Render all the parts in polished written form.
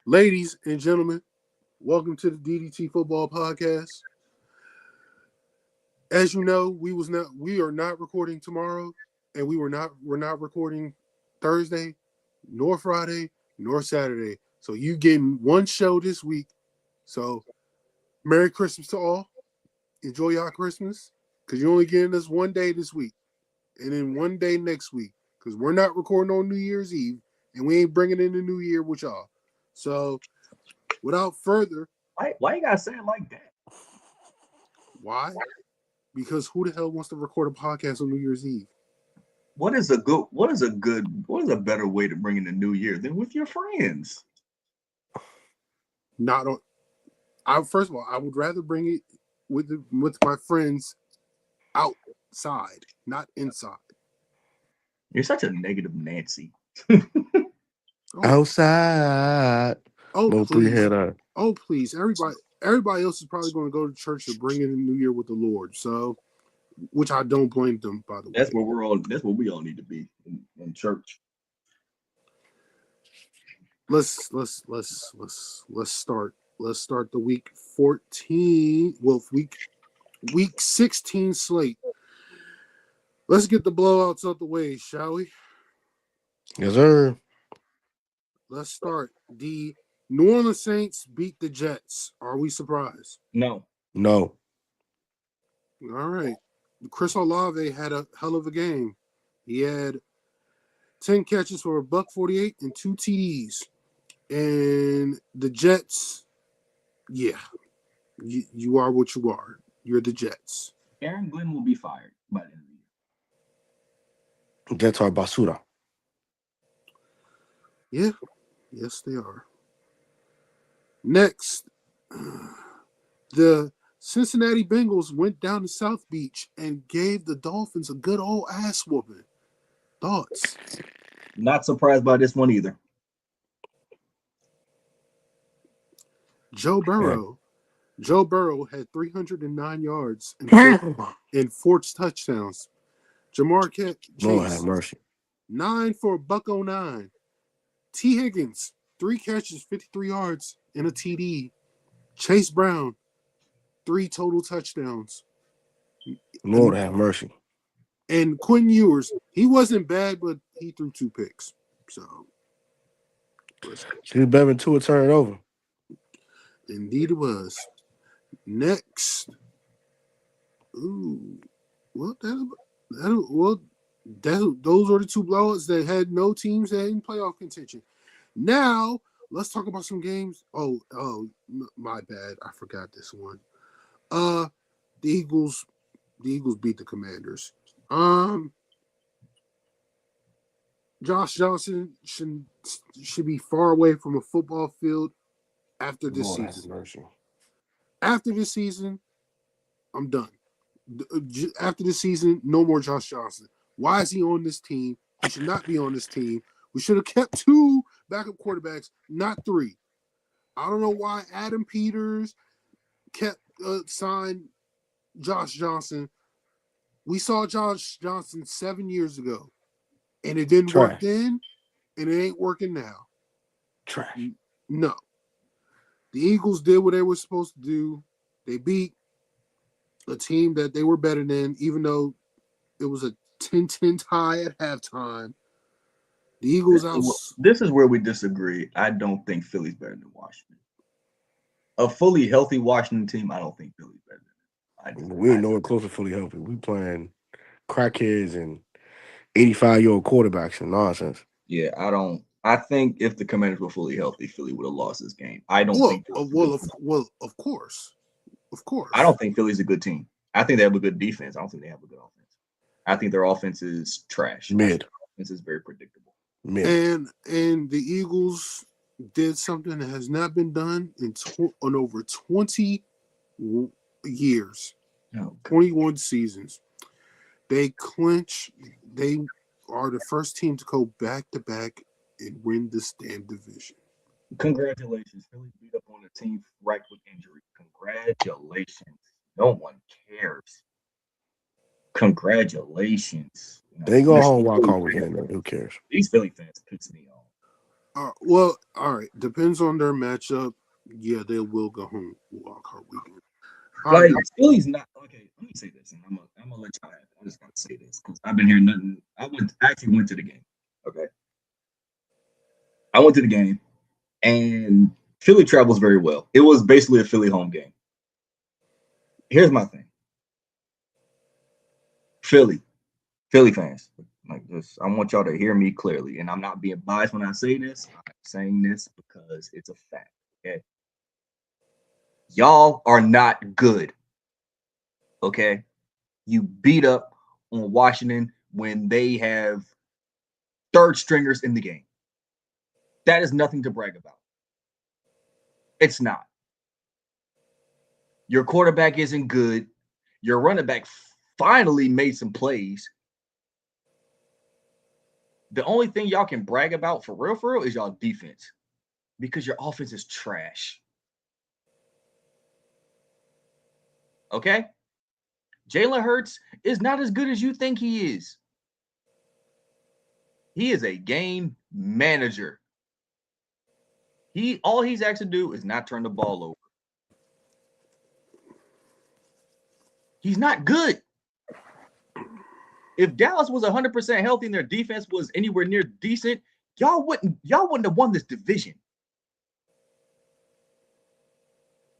Ladies and gentlemen, welcome to the DDT Football Podcast. As you know, we are not recording tomorrow, and we're not recording Thursday, nor Friday, nor Saturday. So you getting one show this week. So Merry Christmas to all. Enjoy y'all Christmas, because you're only getting us one day this week, and then one day next week, because we're not recording on New Year's Eve, and we ain't bringing in the New Year with y'all. So without further, Why you gotta say it like that? why? Because who the hell wants to record a podcast on New Year's Eve? What is a better way to bring in the new year than with your friends? Not on. First of all, I would rather bring it with my friends outside, not inside. You're such a negative Nancy. Outside. Oh No please! three-header. Oh please! Everybody else is probably going to go to church to bring in the New Year with the Lord. So, which I don't blame them, by the way. That's where we all need to be in church. Let's start. Let's start the week 14. Well, week 16 slate. Let's get the blowouts out the way, shall we? Yes, sir. Let's start. The New Orleans Saints beat the Jets. Are we surprised? No. No. All right. Chris Olave had a hell of a game. He had 10 catches for $148 and 2 TDs. And the Jets, yeah, you are what you are. You're the Jets. Aaron Glenn will be fired by the end of the year. Jets are basura. Yeah. Yes, they are. Next, the Cincinnati Bengals went down to South Beach and gave the Dolphins a good old ass whooping. Thoughts? Not surprised by this one either. Joe Burrow had 309 yards and 4 touchdowns. Jamar Lord have Chase, mercy. 9 for $109. T. Higgins, 3 catches, 53 yards, and a TD. Chase Brown, 3 total touchdowns. Lord have mercy. And Quinn Ewers, he wasn't bad, but he threw 2 picks. So, He's better than Tua turn it over. indeed it was. Next, those are the 2 blowouts that had no teams that in playoff contention. Now, let's talk about some games. Oh, my bad. I forgot this one. The Eagles beat the Commanders. Josh Johnson should be far away from a football field after this Lord have season. mercy. After this season, I'm done. After this season, no more Josh Johnson. Why is he on this team? He should not be on this team. We should have kept 2 backup quarterbacks, not 3. I don't know why Adam Peters signed Josh Johnson. We saw Josh Johnson 7 years ago, and it didn't work then, and it ain't working now. Trash. No. The Eagles did what they were supposed to do. They beat a team that they were better than, even though it was a 10-10 tie at halftime. The Eagles This is where we disagree. I don't think Philly's better than Washington. A fully healthy Washington team, I don't think Philly's better than them. We ain't nowhere close to fully healthy. We playing crackheads and 85-year-old quarterbacks and nonsense. Yeah, I think if the Commanders were fully healthy, Philly would have lost this game. I don't think. Of course. I don't think Philly's a good team. I think they have a good defense. I don't think they have a good offense. I think their offense is trash. Mid. Their offense is very predictable. Mid. And the Eagles did something that has not been done in over 20 years, 21 seasons. They clinch. They are the first team to go back-to-back and win this damn division. Congratulations. Philly beat up on a team racked with injury. Congratulations. No one cares. Congratulations. They go home while Carl was in there. Who cares? These Philly fans piss me off. Well, all right. Depends on their matchup. Yeah, they will go home wild card weekend. All right. Like Philly's not okay. Let me say this, and I'm gonna let y'all have it. I just gotta say this because I've been hearing nothing. Actually went to the game. Okay, I went to the game, and Philly travels very well. It was basically a Philly home game. Here's my thing, Philly, Philly fans. Like this, I want y'all to hear me clearly, and I'm not being biased when I say this. I'm saying this because it's a fact. Okay, y'all are not good. Okay, you beat up on Washington when they have third stringers in the game. That is nothing to brag about. It's not. Your quarterback isn't good. Your running back finally made some plays. The only thing y'all can brag about for real, is y'all defense because your offense is trash. Okay? Jalen Hurts is not as good as you think he is. He is a game manager. All he's asked to do is not turn the ball over. He's not good. If Dallas was 100% healthy and their defense was anywhere near decent, y'all wouldn't have won this division.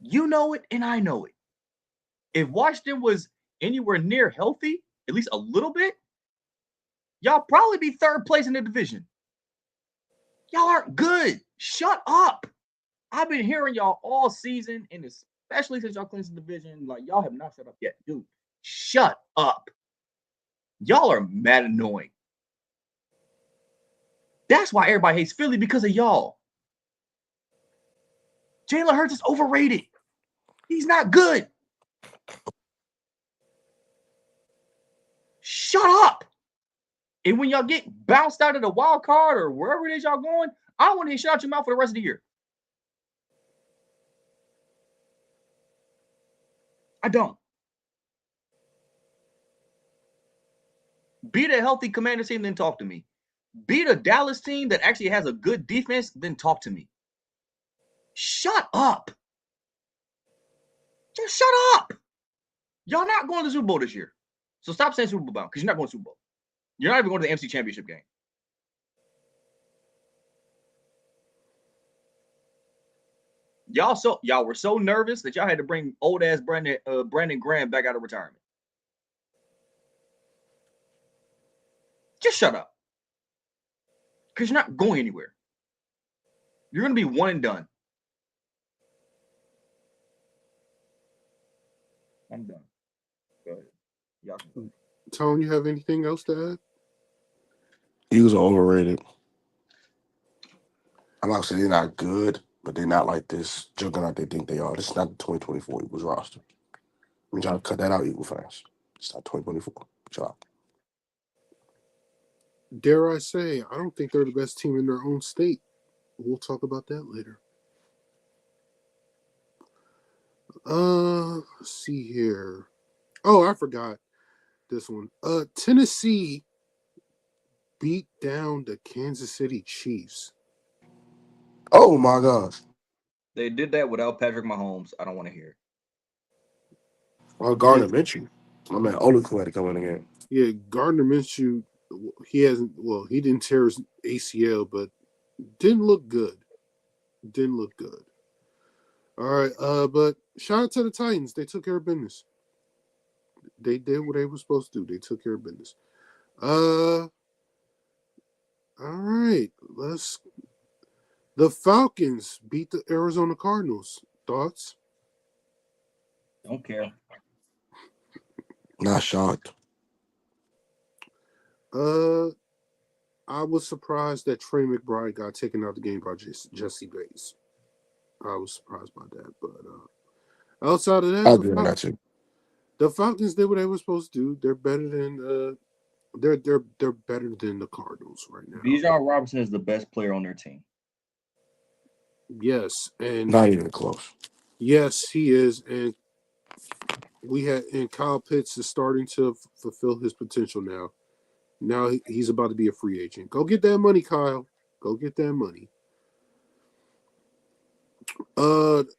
You know it, and I know it. If Washington was anywhere near healthy, at least a little bit, y'all probably be third place in the division. Y'all aren't good. Shut up. I've been hearing y'all all season, and especially since y'all clinched the division, like y'all have not shut up yet. Dude, shut up. Y'all are mad annoying. That's why everybody hates Philly, because of y'all. Jalen Hurts is overrated. He's not good. Shut up. And when y'all get bounced out of the wild card or wherever it is y'all going, I don't want to hear shit out your mouth for the rest of the year. I don't. Beat a healthy Commander team, then talk to me. Beat a Dallas team that actually has a good defense, then talk to me. Shut up. Just shut up. Y'all not going to the Super Bowl this year. So stop saying Super Bowl bound, because you're not going to Super Bowl. You're not even going to the MC Championship game. Y'all were so nervous that y'all had to bring old ass Brandon Graham back out of retirement. Just shut up. Because you're not going anywhere. You're going to be one and done. I'm done. Go ahead. Y'all can go. Tone, you have anything else to add? Eagles are overrated. I'm not saying they're not good, but they're not like this juggernaut they think they are. This is not the 2024 Eagles roster. I'm trying to cut that out, Eagle fans. It's not 2024. Chill out. Dare I say, I don't think they're the best team in their own state. We'll talk about that later. Let's see here. Oh, I forgot this one. Tennessee beat down the Kansas City Chiefs. Oh my gosh. They did that without Patrick Mahomes. I don't want to hear it. Well, Yeah, Gardner Minshew. My man Olakun had to come in again. yeah. Gardner Minshew, he hasn't. Well, he didn't tear his ACL, but didn't look good. Didn't look good. All right. But shout out to the Titans. They took care of business. They did what they were supposed to do. They took care of business. All right. The Falcons beat the Arizona Cardinals. Thoughts? Don't care. Not shocked. Uh, I was surprised that Trey McBride got taken out of the game by Jesse Bates. I was surprised by that, but outside of that, I'll do that too. the Falcons did what they were supposed to do. They're better than they're better than the Cardinals right now. Bijan Robinson is the best player on their team. Yes, and Not even close. yes, he is, and Kyle Pitts is starting to fulfill his potential now. Now he's about to be a free agent. Go get that money, Kyle. Go get that money.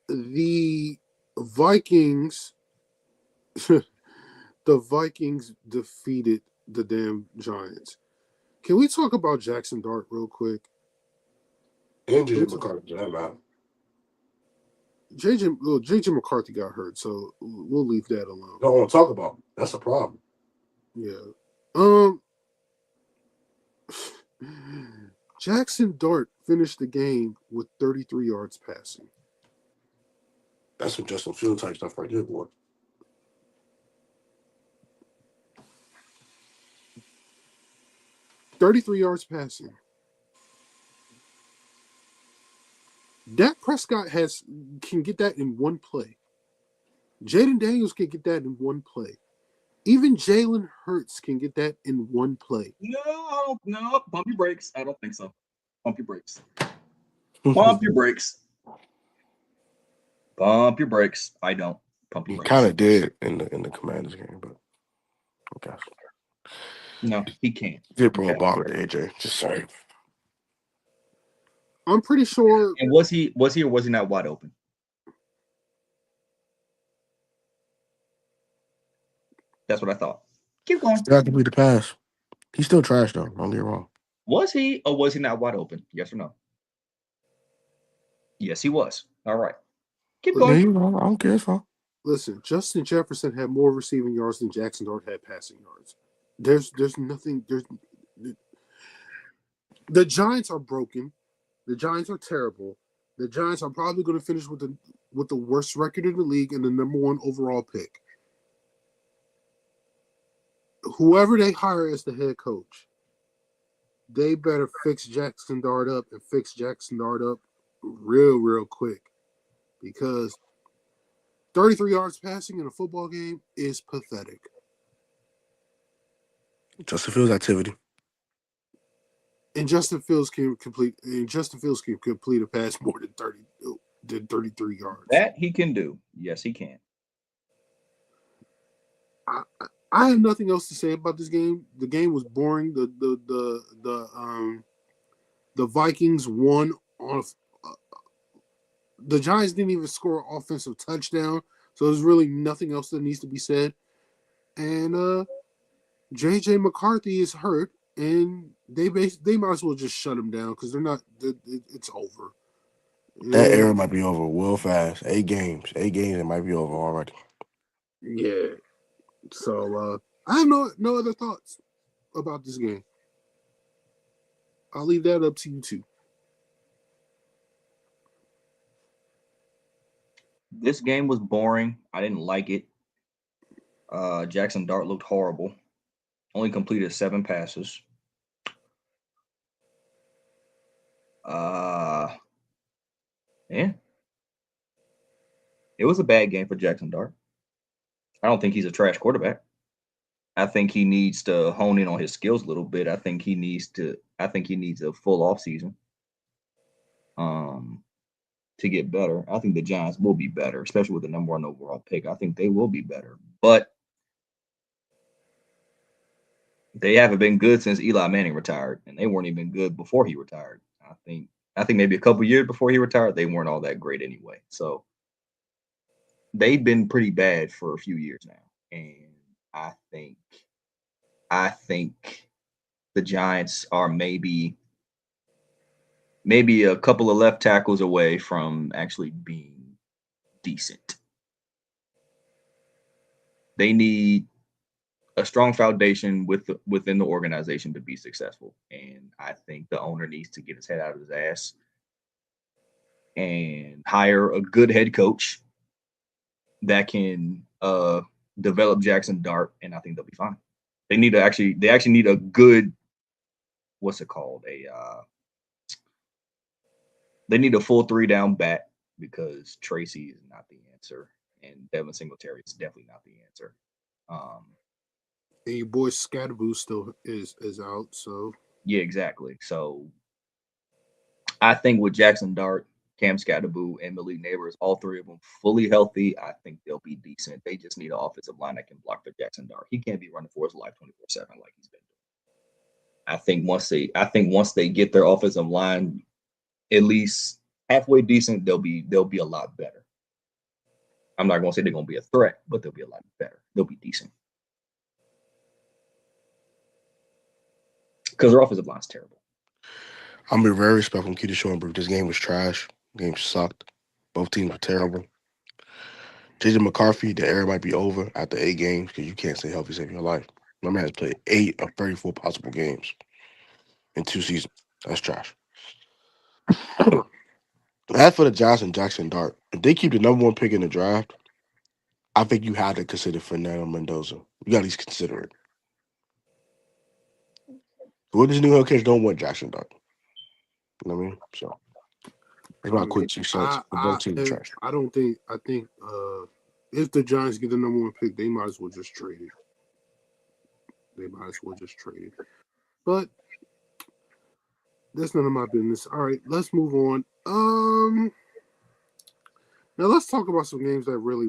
The Vikings, the Vikings defeated the damn Giants. Can we talk about Jackson Dart real quick? And Can we JJ talk- McCarthy, for that matter. JJ McCarthy got hurt, so we'll leave that alone. Don't want to talk about it. That's a problem. Yeah. Jackson Dart finished the game with 33 yards passing. That's some Justin Field type stuff right there, boy. $33 yards passing. Dak Prescott can get that in one play. Jaden Daniels can get that in one play. Even Jalen Hurts can get that in one play. No, I don't. No, pump your brakes. I don't think so. Pump your brakes. Pump your brakes. Pump your brakes. I don't. Pump your He brakes. kind of did in the Commanders game, but okay. No, he can't. Did bring a baller to AJ. Just saying. I'm pretty sure. And was he or was he not wide open? That's what I thought. Keep going. Still have to complete the pass. He's still trash though. Don't get me wrong. Was he or was he not wide open? Yes or no? Yes, he was. All right. Keep Yeah, going. you know, I don't care. It's fine. Listen, Justin Jefferson had more receiving yards than Jackson Dart had passing yards. There's nothing. The Giants are broken. The Giants are terrible. The Giants are probably going to finish with the worst record in the league and the number 1 overall pick. Whoever they hire as the head coach, they better fix Jackson Dart up and fix Jackson Dart up real quick, because 33 yards passing in a football game is pathetic. Justin Fields activity. And Justin Fields can complete a pass more than 33 yards. That he can do. Yes, he can. I have nothing else to say about this game. The game was boring. The Vikings won off. The Giants didn't even score an offensive touchdown, so there's really nothing else that needs to be said. And JJ McCarthy is hurt, and they might as well just shut him down because they're not. It's over. That era might be over real fast. 8 games. 8 games. It might be over already. Yeah. So I have no other thoughts about this game. I'll leave that up to you two. This game was boring. I didn't like it. Jackson Dart looked horrible. Only completed 7 passes. Yeah. It was a bad game for Jackson Dart. I don't think he's a trash quarterback. I think he needs to hone in on his skills a little bit. I think he needs a full offseason to get better. I think the Giants will be better, especially with the number 1 overall pick. I think they will be better. But they haven't been good since Eli Manning retired, and they weren't even good before he retired. I think maybe a couple years before he retired, they weren't all that great anyway. So they've been pretty bad for a few years now. And I think the Giants are maybe a couple of left tackles away from actually being decent. They need a strong foundation within the organization to be successful. And I think the owner needs to get his head out of his ass and hire a good head coach that can develop Jackson Dart, and I think they'll be fine. They actually need a good, what's it called? They need a full 3-down back, because Tracy is not the answer, and Devin Singletary is definitely not the answer. And your boy Scatterboo still is out, so yeah, exactly. So I think with Jackson Dart, Cam Scatterboo, and Malik Neighbors, all 3 of them fully healthy, I think they'll be decent. They just need an offensive line that can block for Jackson Dart. He can't be running for his life 24/7 like he's been doing. I think once they get their offensive line at least halfway decent, they'll be a lot better. I'm not gonna say they're gonna be a threat, but they'll be a lot better. They'll be decent. Because their offensive line's terrible. I'm gonna be very respectful and keep it short, but this game was trash. Game sucked. Both teams were terrible. JJ McCarthy, the era might be over after 8 games because you can't stay healthy save your life. My man has played 8 of 34 possible games in 2 seasons. That's trash. As for the Jackson Dart, if they keep the #1 pick in the draft, I think you have to consider Fernando Mendoza. You got to at least consider it. What does New York kids don't want Jackson Dart? You know what I mean? So that's my quick 2 cents. The both teams are trash. I don't think. I think if the Giants get the #1 pick, they might as well just trade it. But that's none of my business. All right, let's move on. Now let's talk about some games that really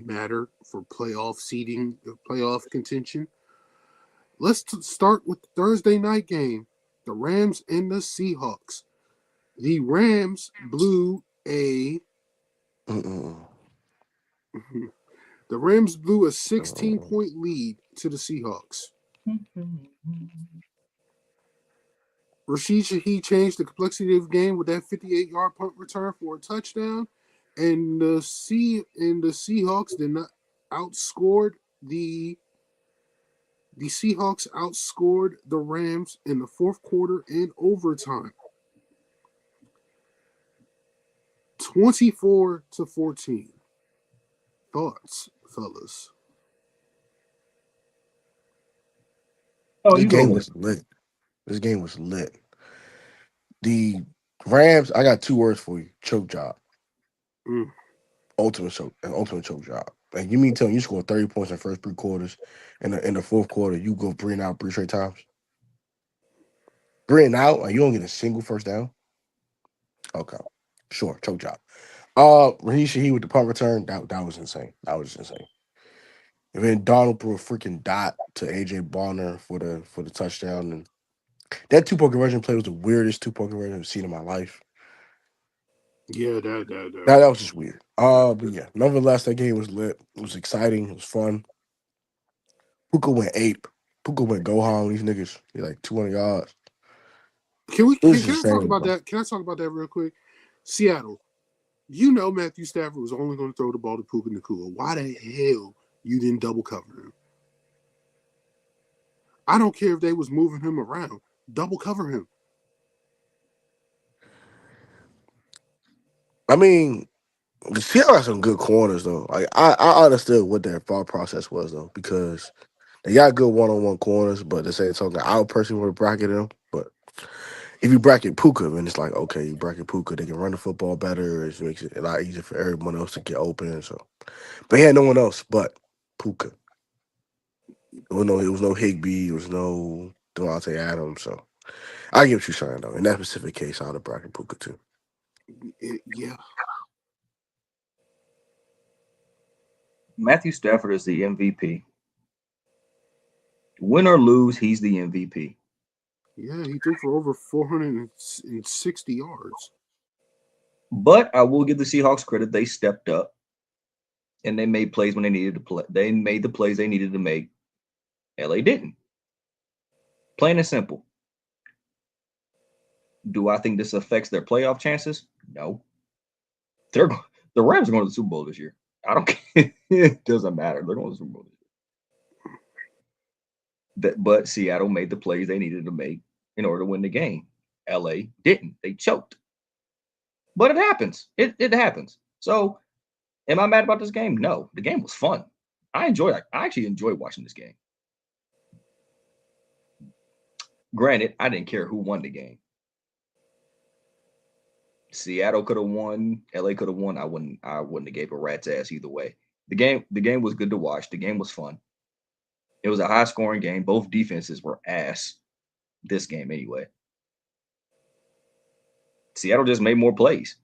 matter for playoff seeding, playoff contention. Let's start with the Thursday night game, the Rams and the Seahawks. The Rams blew a 16-point lead to the Seahawks. Rashid Shaheed changed the complexity of the game with that 58-yard punt return for a touchdown, and the Seahawks did not outscored the Seahawks outscored the Rams in the fourth quarter and overtime. 24-14. Thoughts, fellas? Oh, This you go game ahead. was lit. This game was lit. The Rams, I got 2 words for you: choke job. Ultimate choke job. Like you mean tell me you scored 30 points in the first 3 quarters, and in the fourth quarter you go 3 and out 3 straight times. 3 and out, and you don't get a single first down. Okay, sure, choke job. Raheem Shaheed with the punt return, that was insane. That was insane. And then Donald threw a freaking dot to AJ Bonner for the touchdown, and that 2-point conversion play was the weirdest 2-point conversion I've seen in my life. Yeah, That was just weird. But yeah, nonetheless, that game was lit. It was exciting. It was fun. Puka went ape. Puka went go home. These niggas, they like 200 yards. Can It was I talk insane, about bro. that? Can I talk about that real quick? Seattle, you know Matthew Stafford was only going to throw the ball to Puka Nacua. Why the hell you didn't double cover him? I don't care if they was moving him around. Double cover him. I mean, the Seattle got some good corners though. Like I understood what their thought process was though, because they got good one-on-one corners, but at the same time, I personally would bracket them. But if you bracket Puka, then it's like, okay, you bracket Puka, they can run the football better. It makes it a lot easier for everyone else to get open. So, but he had no one else but Puka. It was no Higbee. It was no Devontae Adams. So I get what you're saying though. In that specific case, I would have bracket Puka too. Yeah. Matthew Stafford is the MVP. Win or lose, he's the MVP. Yeah, he threw for over 460 yards. But I will give the Seahawks credit. They stepped up and they made plays when they needed to play. They made the plays they needed to make. LA didn't. Plain and simple. Do I think this affects their playoff chances? No. The Rams are going to the Super Bowl this year. I don't care. It doesn't matter. They're going to the Super Bowl this year. But Seattle made the plays they needed to make in order to win the game. LA didn't. They choked. But it happens. It happens. So am I mad about this game? No. The game was fun. I actually enjoyed watching this game. Granted, I didn't care who won the game. Seattle could have won. LA could have won. I wouldn't have gave a rat's ass either way. The game was good to watch. The game was fun. It was a high scoring game. Both defenses were ass this game anyway. Seattle just made more plays.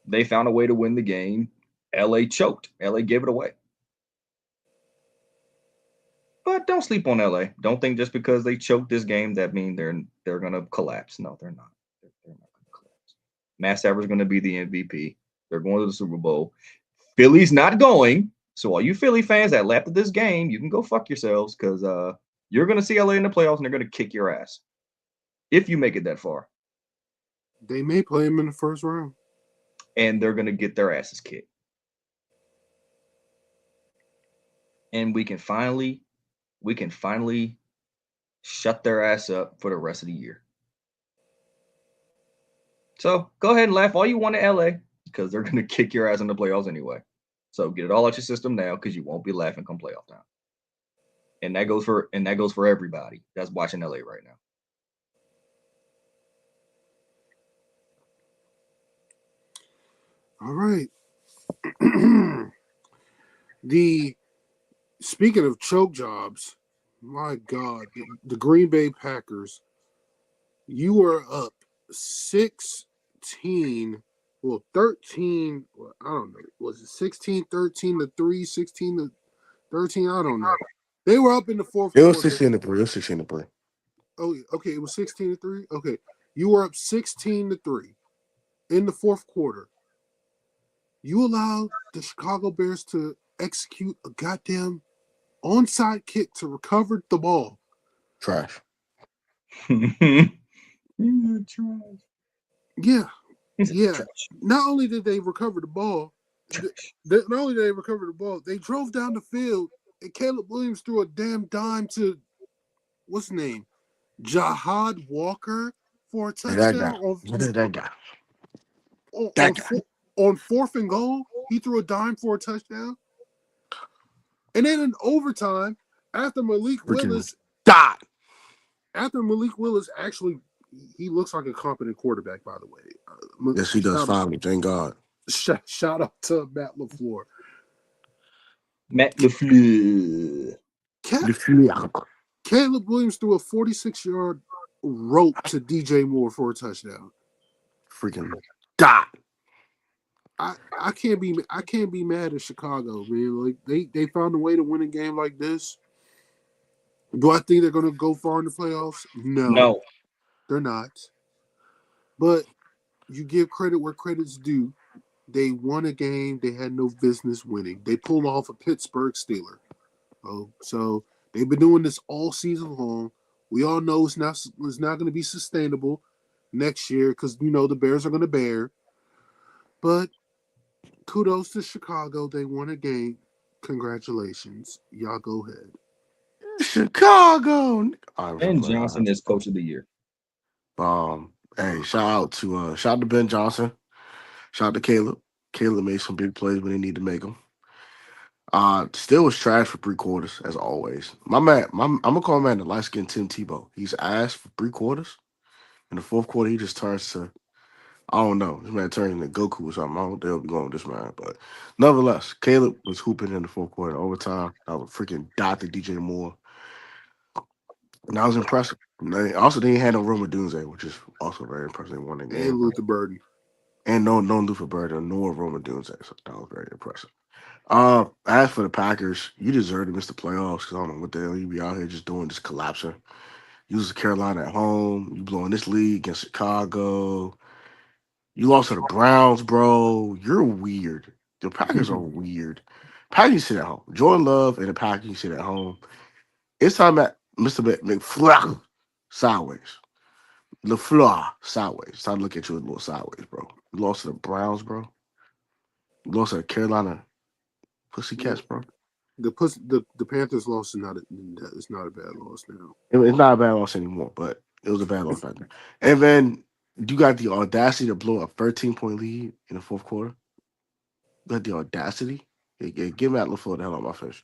They found a way to win the game. LA choked. LA gave it away. But don't sleep on LA. Don't think just because they choked this game that means they're gonna collapse. No, they're not. Matt Stafford's going to be the MVP. They're going to the Super Bowl. Philly's not going. So all you Philly fans that laughed at this game, you can go fuck yourselves because you're going to see LA in the playoffs and they're going to kick your ass if you make it that far. They may play him in the first round. And they're going to get their asses kicked. And we can finally shut their ass up for the rest of the year. So go ahead and laugh all you want at LA because they're going to kick your ass in the playoffs anyway. So get it all out your system now because you won't be laughing come playoff time. And that goes for everybody that's watching LA right now. All right. Speaking of choke jobs, my God, the Green Bay Packers, you were up 16, well, 13, well, I don't know. Was it 16, 13 to 3, 16 to 13? I don't know. They were up in the fourth It was quarter. 16 to 3. It was 16 to 3. Oh, okay. It was 16 to 3. Okay. You were up 16 to 3 in the fourth quarter. You allowed the Chicago Bears to execute a goddamn onside kick to recover the ball. Trash. Yeah. Yeah. Trash. Not only did they recover the ball, they drove down the field and Caleb Williams threw a damn dime to what's his name? Jahad Walker for a That guy. touchdown That guy. on fourth and goal. He threw a dime for a touchdown. And then in overtime, after Malik Willis actually, he looks like a competent quarterback, by the way. Yes, he does finally. Thank God. Shout out to Matt LaFleur. Matt LaFleur. Caleb Williams threw a 46-yard rope to DJ Moore for a touchdown. Freaking dot. I can't be mad at Chicago, man. Like they found a way to win a game like this. Do I think they're gonna go far in the playoffs? No. They're not. But you give credit where credit's due. They won a game they had no business winning. They pulled off a Pittsburgh Steeler. Oh, so they've been doing this all season long. We all know it's not going to be sustainable next year because the Bears are going to bear. But kudos to Chicago. They won a game. Congratulations. Y'all go ahead. Chicago. Ben Johnson is coach of the year. Hey, shout out to Ben Johnson. Shout out to Caleb. Caleb made some big plays when they need to make them. Still was trash for 3 quarters, as always. I'm gonna call my man the light skinned Tim Tebow. He's ass for 3 quarters. In the fourth quarter, he just turns to, I don't know, this man turns into Goku or something. I don't know what the hell be going with this man. But nonetheless, Caleb was hooping in the fourth quarter overtime. I was freaking dot to DJ Moore. And that was impressive. And they didn't have no Roma Dunze, which is also very impressive. They won the game. And Luther Burden. And no Luther Burden, nor Roma Dunze. So that was very impressive. As for the Packers, you deserve to miss the playoffs because I don't know what the hell you be out here just doing, just collapsing. You lose to Carolina at home. You blowing this league against Chicago. You lost to the Browns, bro. You're weird. The Packers are weird. Packers sit at home. Jordan Love and the Packers sit at home. It's time at Mr. McFly sideways. LaFleur sideways. It's time to look at you a little sideways, bro. You lost to the Browns, bro. You lost to the Carolina Pussycats, bro. The Panthers loss is not a bad loss now. It's not a bad loss anymore, but it was a bad loss back then. And then you got the audacity to blow a 13-point lead in the fourth quarter. You got the audacity. Give Matt LaFleur the hell out of my face.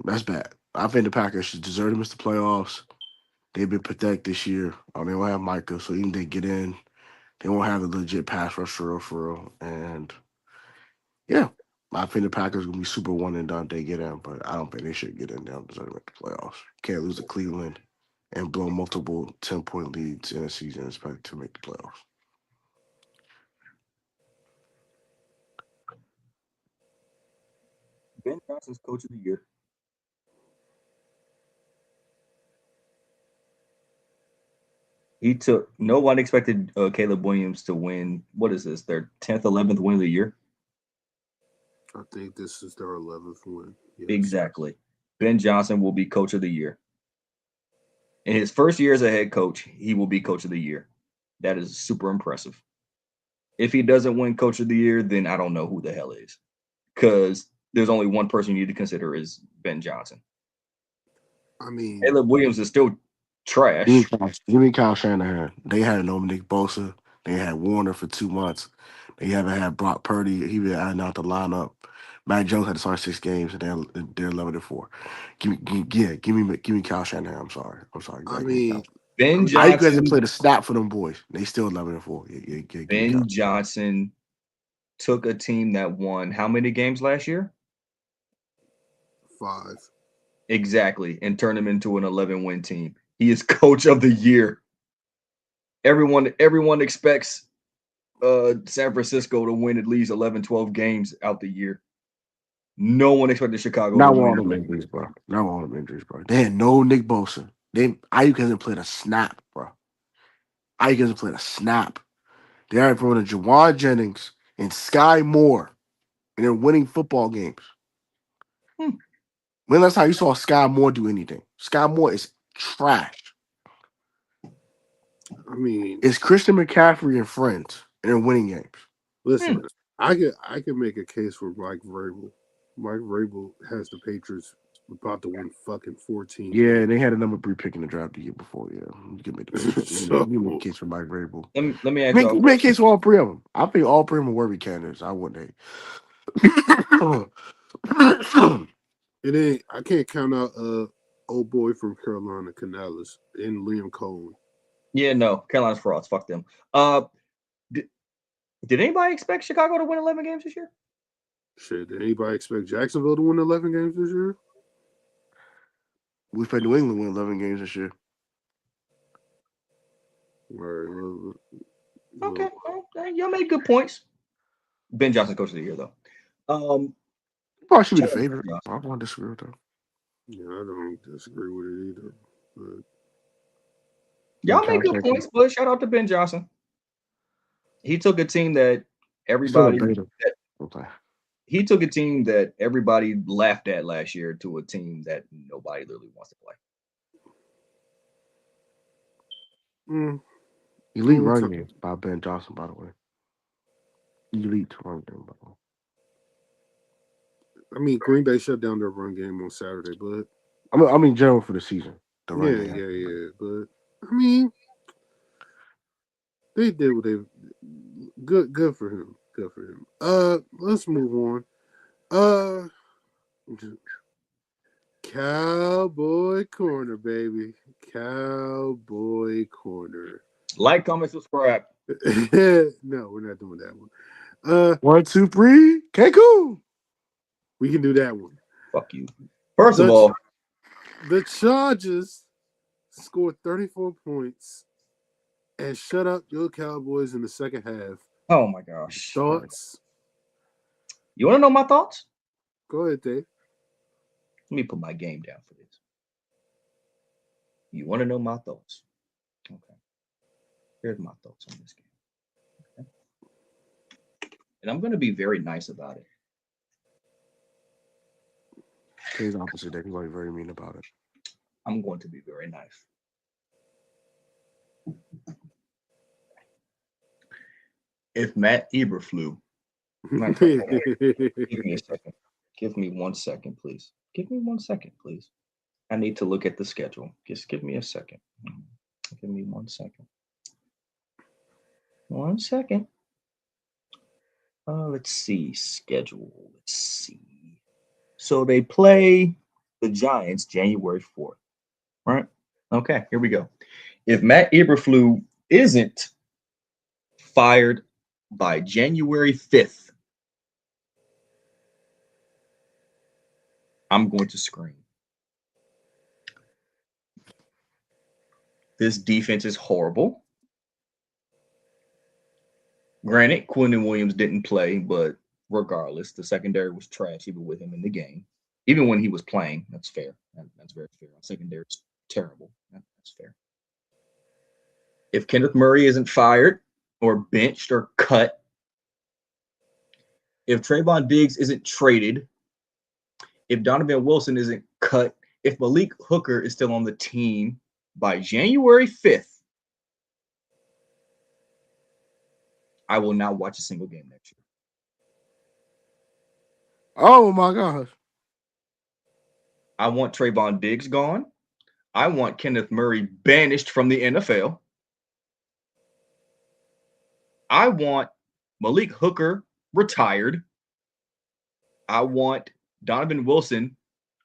That's bad. I think the Packers should deserve to miss the playoffs. They've been pathetic this year. They don't have Micah, so even if they get in, they won't have a legit pass rush for real. And yeah, I think the Packers will be super one and done if they get in, but I don't think they should get in. They don't deserve to make the playoffs. Can't lose to Cleveland and blow multiple 10-point leads in a season expect to make the playoffs. Ben Johnson's coach of the year. No one expected Caleb Williams to win. What is this? Their 10th, 11th win of the year? I think this is their 11th win. Yes. Exactly. Ben Johnson will be coach of the year. In his first year as a head coach, he will be coach of the year. That is super impressive. If he doesn't win coach of the year, then I don't know who the hell is. Because there's only one person you need to consider is Ben Johnson. I mean, Caleb Williams is still trash. Give me Kyle Shanahan. They had no Nick Bosa. They had Warner for 2 months. They haven't had Brock Purdy. He been adding out the lineup. Matt Jones had to start 6 games, and they're 11-4. Give me Kyle Shanahan. I'm sorry. I mean, Ben Ayuk hasn't Johnson. played a snap for them boys. They still 11-4. Yeah, Ben Johnson took a team that won how many games last year? 5. Exactly, and turned them into an 11-win team. He is coach of the year. Everyone expects San Francisco to win at least 11, 12 games out the year. No one expected Chicago Not to with win. all them injuries, bro. Not with all them injuries, bro. They had no Nick Bosa. Ayuk hasn't played a snap, bro. Ayuk hasn't played a snap. They are throwing to Jawan Jennings and Sky Moore, and they're winning football games. When last time you saw Sky Moore do anything? Sky Moore is trash. I mean, It's Christian McCaffrey and friends, and they're winning games. listen, I could make a case for Mike Vrabel. Mike Vrabel has the Patriots about to win fucking 14. Yeah, they had a number 3 pick in the draft the year before. Yeah, you can make the case. So- You make a case for Mike Vrabel. Let me ask y'all. Make a case for all 3 of them. I think all 3 of them are worthy candidates. I wouldn't. It ain't. I can't count out old boy from Carolina, Canales, and Liam Cohen. Yeah, no, Carolina's frauds. Fuck them. Did anybody expect Chicago to win 11 games this year? Shit, did anybody expect Jacksonville to win 11 games this year? We expect New England to win 11 games this year. All right, Okay, y'all made good points. Ben Johnson, coach of the year, though. Probably should be the favorite. I don't want to disagree with that. Yeah, I don't disagree with it either. But Y'all make good points, but shout out to Ben Johnson. He took a team that everybody laughed at last year to a team that nobody literally wants to play. Elite run game by Ben Johnson, by the way. Elite run game, by the way. I mean, Green Bay shut down their run game on Saturday, but I mean, general for the season. Yeah. But I mean, they did what they good for him. Good for him. Let's move on. Cowboy Corner, baby. Cowboy Corner. Like, comment, subscribe. No, we're not doing that one. 1, 2, 3, Cancun. We can do that one. Fuck you. First of all, the Chargers scored 34 points and shut up your Cowboys in the second half. Oh my gosh. Thoughts? You want to know my thoughts? Go ahead, Dave. Let me put my game down for this. You want to know my thoughts? Okay. Here's my thoughts on this game. Okay. And I'm going to be very nice about it. He's opposite. They're going to be very mean about it. I'm going to be very nice. If Matt Eberflus, give me a second. Give me 1 second, please. Give me 1 second, please. I need to look at the schedule. Just give me a second. Give me 1 second. 1 second. Let's see. Schedule. Let's see. So they play the Giants January 4th. Right? Okay, here we go. If Matt Eberflus isn't fired by January 5th, I'm going to scream. This defense is horrible. Granted, Quentin Williams didn't play, but regardless, the secondary was trash even with him in the game. Even when he was playing, that's fair. That's very fair. Our secondary is terrible. That's fair. if Kenneth Murray isn't fired or benched or cut, if Trayvon Diggs isn't traded, if Donovan Wilson isn't cut, if Malik Hooker is still on the team by January 5th, I will not watch a single game next year. Oh my gosh. I want Trayvon Diggs gone. I want Kenneth Murray banished from the NFL. I want Malik Hooker retired. I want Donovan Wilson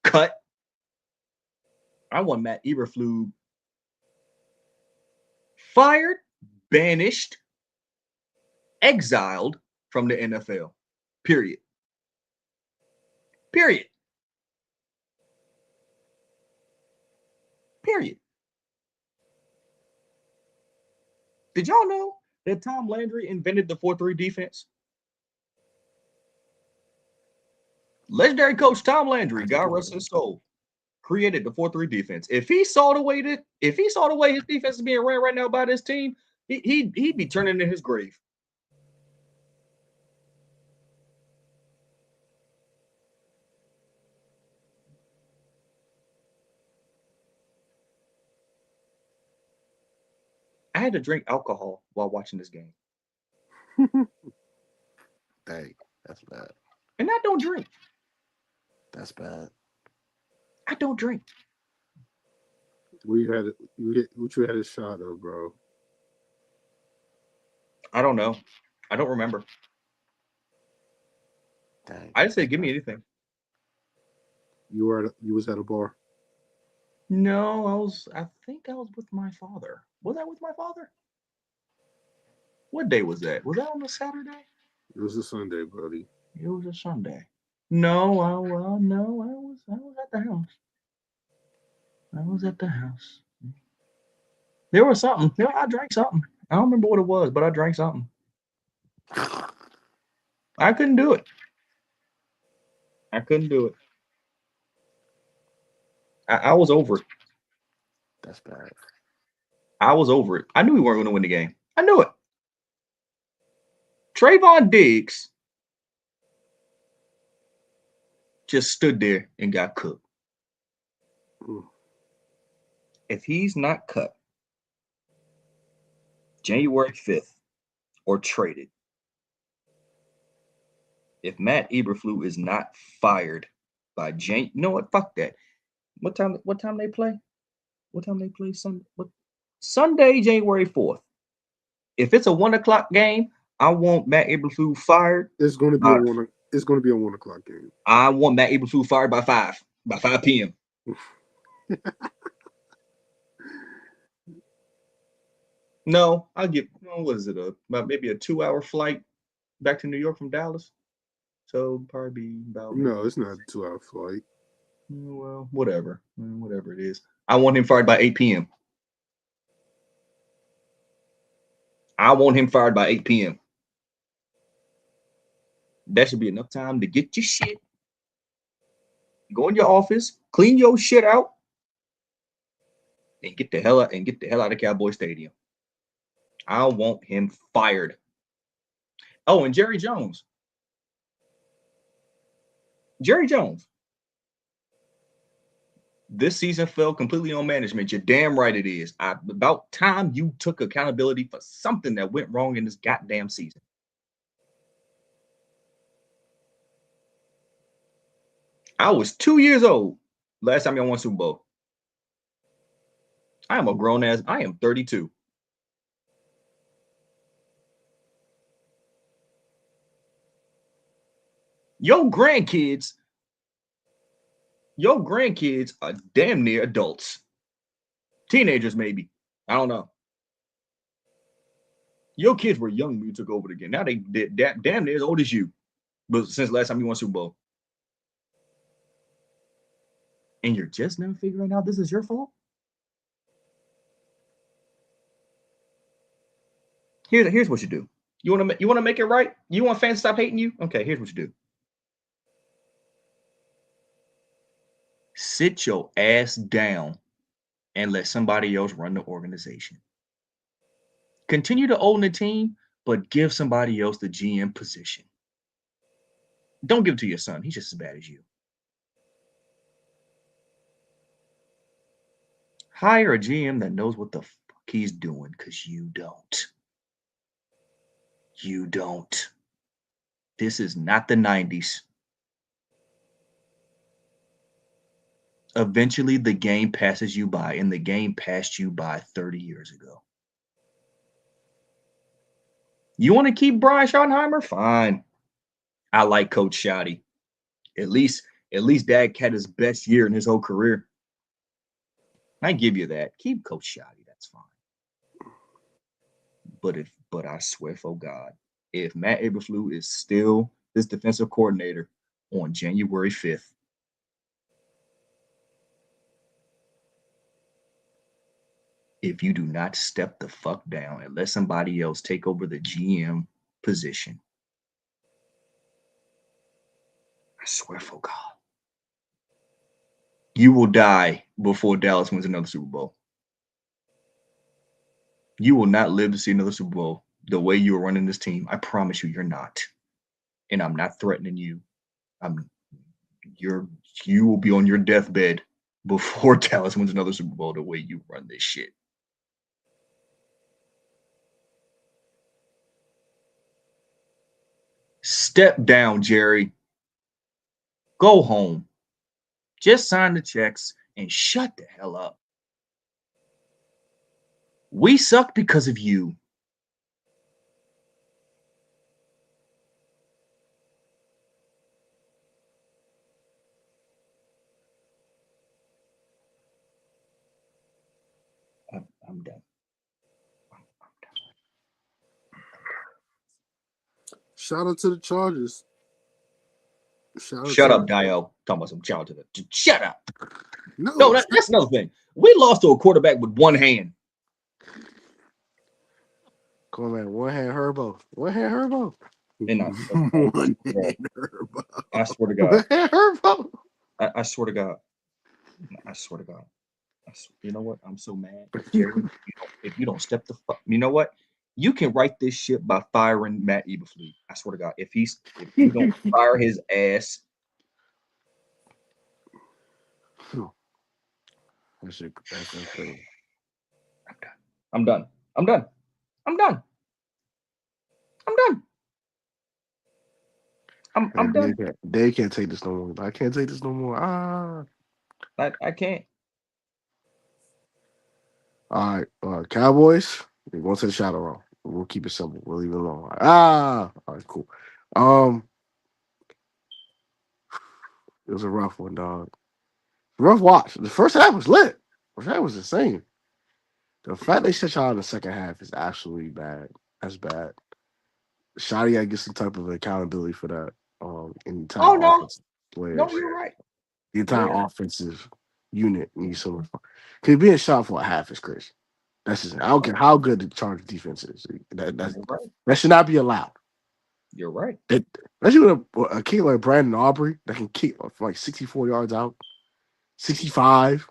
cut. I want Matt Eberflus fired, banished, exiled from the NFL. Period. Period. Period. Did y'all know that Tom Landry invented the 4-3 defense? Legendary coach Tom Landry, God rest his soul, created the 4-3 defense. If he saw the way his defense is being ran right now by this team, he'd be turning in his grave. I had to drink alcohol while watching this game. Dang, that's bad. And I don't drink. That's bad. I don't drink. What you had a shot of, bro? I don't know. I don't remember. Dang. I just said, give me anything. You was at a bar. No, I think I was with my father. Was I with my father? What day was that? Was that on a Saturday? It was a Sunday, buddy. It was a Sunday. No, I was at the house. I was at the house. There was something. Yeah, I drank something. I don't remember what it was, but I drank something. I couldn't do it. I couldn't do it. I was over it. That's bad. I was over it. I knew we weren't going to win the game. I knew it. Trayvon Diggs just stood there and got cooked. If he's not cut January 5th or traded, if Matt Eberflus is not fired by you know what? Fuck that. What time they play? What time they play Sunday? Sunday, January 4th. If it's a 1:00 game, I want Matt Eberflus fired. It's going to be It's going to be a 1:00 game. I want Matt Eberflus fired by 5 p.m. No, I'll get. What is it? Maybe a 2-hour flight back to New York from Dallas. So probably be about. No, it's not a 2-hour flight. Well, whatever it is. I want him fired by 8 p.m. I want him fired by 8 p.m. That should be enough time to get your shit, go in your office, clean your shit out, and get the hell out of Cowboy Stadium. I want him fired. Oh, and Jerry Jones. This season fell completely on management. You're damn right it is. About time you took accountability for something that went wrong in this goddamn season. I was 2 years old last time y'all won Super Bowl. I am a grown ass. I am 32. Your grandkids are damn near adults. Teenagers, maybe. I don't know. Your kids were young when you took over again. Now they damn near as old as you. But since last time you won Super Bowl. And you're just now figuring out this is your fault? Here's what you do. You want to make it right? You want fans to stop hating you? Okay, here's what you do. Sit your ass down and let somebody else run the organization. Continue to own the team, but give somebody else the GM position. Don't give it to your son. He's just as bad as you. Hire a GM that knows what the fuck he's doing, because you don't. You don't. This is not the 90s. Eventually, the game passes you by, and the game passed you by 30 years ago. You want to keep Brian Schottenheimer? Fine. I like Coach Shoddy. At least Dak had his best year in his whole career. I give you that. Keep Coach Shoddy. That's fine. But I swear for God, if Matt Eberflus is still this defensive coordinator on January 5th, if you do not step the fuck down and let somebody else take over the GM position, I swear for God, you will die before Dallas wins another Super Bowl. You will not live to see another Super Bowl the way you are running this team. I promise you, you're not. And I'm not threatening you. You will be on your deathbed before Dallas wins another Super Bowl the way you run this shit. Step down, Jerry. Go home. Just sign the checks and shut the hell up. We suck because of you. I'm done. Shout out to the Chargers. Shut up, Dio. Talking about some shout out to the. Shut up. No, That's another thing. We lost to a quarterback with one hand. Come on, man. One hand Herbo. One hand Herbo. And I swear to God. One hand Herbo. I swear to God. I swear to God. You know what? I'm so mad. Jerry, if you don't step the fuck, you know what? You can write this shit by firing Matt Eberflus. I swear to God. If you don't fire his ass. That's crazy. I'm done. I'm done. They can't take this no more. I can't take this no more. I can't. All right, Cowboys. We're going to the shadow roll. We'll keep it simple. We'll leave it alone. All right, cool. It was a rough one, dog. Rough watch. The first half was lit. First half was insane. The fact they shut y'all in the second half is absolutely bad. That's bad. Shotty got to get some type of accountability for that. Entire offensive players. No, you're right. The entire offensive unit needs some. Because being shot for a half is crazy. That's just, I don't care how good the Chargers defense is. That should not be allowed. You're right. Especially with a kick like Brandon Aubrey that can kick from like 64 yards out, 65,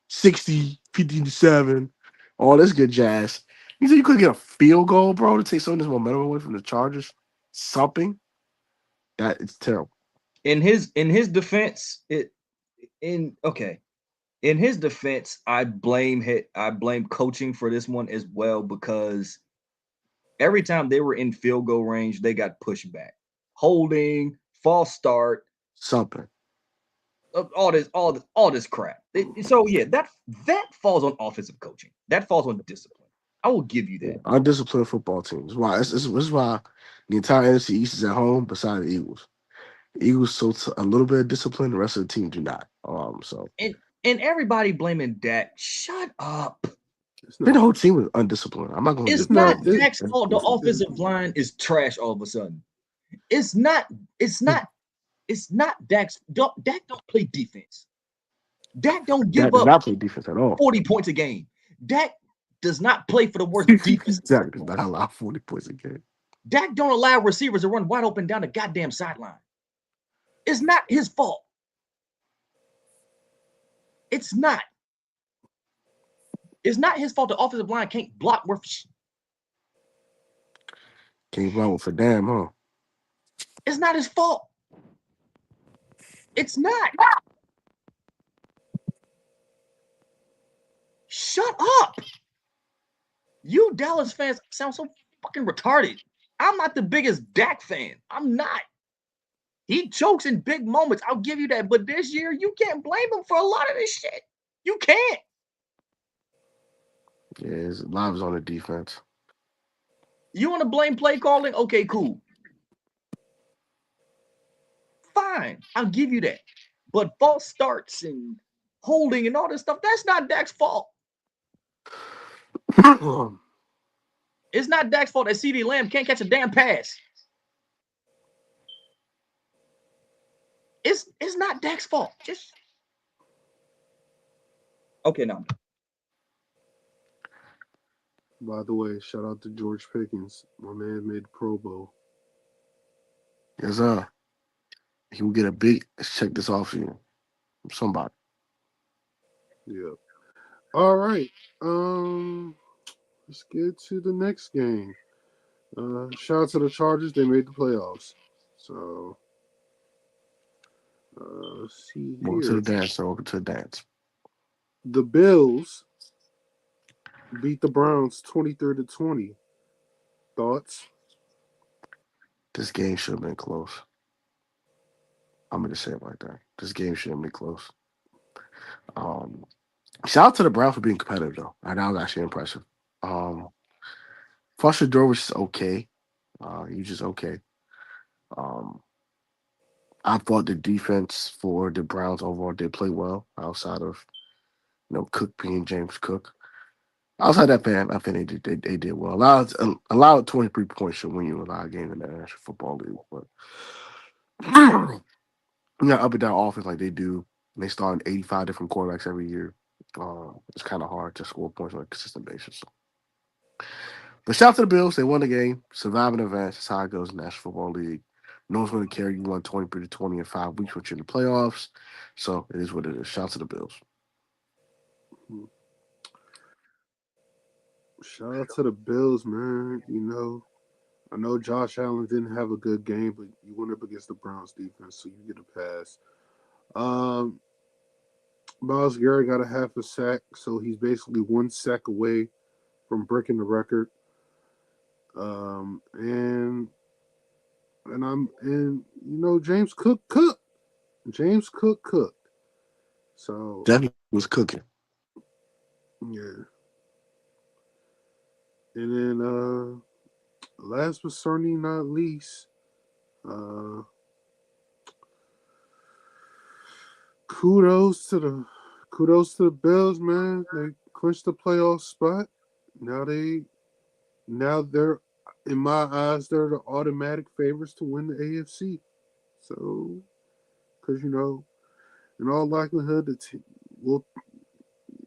60, 15-7, all this good jazz. You said you could get a field goal, bro, to take some of this momentum away from the Chargers? Something? That it's terrible. In his defense, in his defense, I blame coaching for this one as well, because every time they were in field goal range, they got pushed back. Holding, false start, something. All this crap. So yeah, that falls on offensive coaching. That falls on discipline. I will give you that. Undisciplined football teams. This is why the entire NFC East is at home beside the Eagles. The Eagles a little bit of discipline, the rest of the team do not. And everybody blaming Dak. Shut up. The whole team was undisciplined. I'm not going to. It's not Dak's fault. The offensive line is trash all of a sudden. It's not Dak's. Dak don't play defense. Dak don't give up. Not play defense at all. 40 points a game. Dak does not play for the worst defense. Dak does not allow 40 points a game. Dak don't allow receivers to run wide open down the goddamn sideline. It's not his fault. It's not. It's not his fault the offensive line can't block worth shit. Came out with a damn, huh? It's not his fault. It's not. Shut up. You Dallas fans sound so fucking retarded. I'm not the biggest Dak fan. I'm not. He chokes in big moments. I'll give you that. But this year, you can't blame him for a lot of this shit. You can't. Yeah, his lives on the defense. You want to blame play calling? Okay, cool. Fine. I'll give you that. But false starts and holding and all this stuff, that's not Dak's fault. It's not Dak's fault that CeeDee Lamb can't catch a damn pass. It's not Dak's fault. Just okay now. By the way, shout out to George Pickens. My man made the Pro Bowl. Yes, sir. He will get a big check this off season from somebody. Yeah. All right. Let's get to the next game. Shout out to the Chargers. They made the playoffs. So let's see Welcome to the here. dance, sir. Welcome to the dance. The Bills beat the Browns 23-20. Thoughts? This game should have been close. I'm gonna say it like that. This game should have been close. Shout out to the Browns for being competitive though. That was actually impressive. Foster Dorwich is okay. He's just okay. I thought the defense for the Browns overall did play well outside of Cook being James Cook. Outside that, I think they did well. Allowed 23 points to win you a lot of games in the National Football League, but up and down offense like they do. And they start 85 different quarterbacks every year. It's kind of hard to score points on a consistent basis. But shout out to the Bills. They won the game, surviving advance. That's how it goes in the National Football League. No one's going to carry you 120-20 in 5 weeks, which you're in the playoffs. So it is what it is. Shout out to the Bills. Shout out to the Bills, man. I know Josh Allen didn't have a good game, but you went up against the Browns defense, so you get a pass. Myles Garrett got a half a sack, so he's basically 1 sack away from breaking the record. And James Cook cooked. James Cook cooked. So Definitely was cooking. yeah. And then last but certainly not least, kudos to the Bills, man. They clinched the playoff spot. Now they're, in my eyes, they're the automatic favorites to win the AFC. So, because in all likelihood, the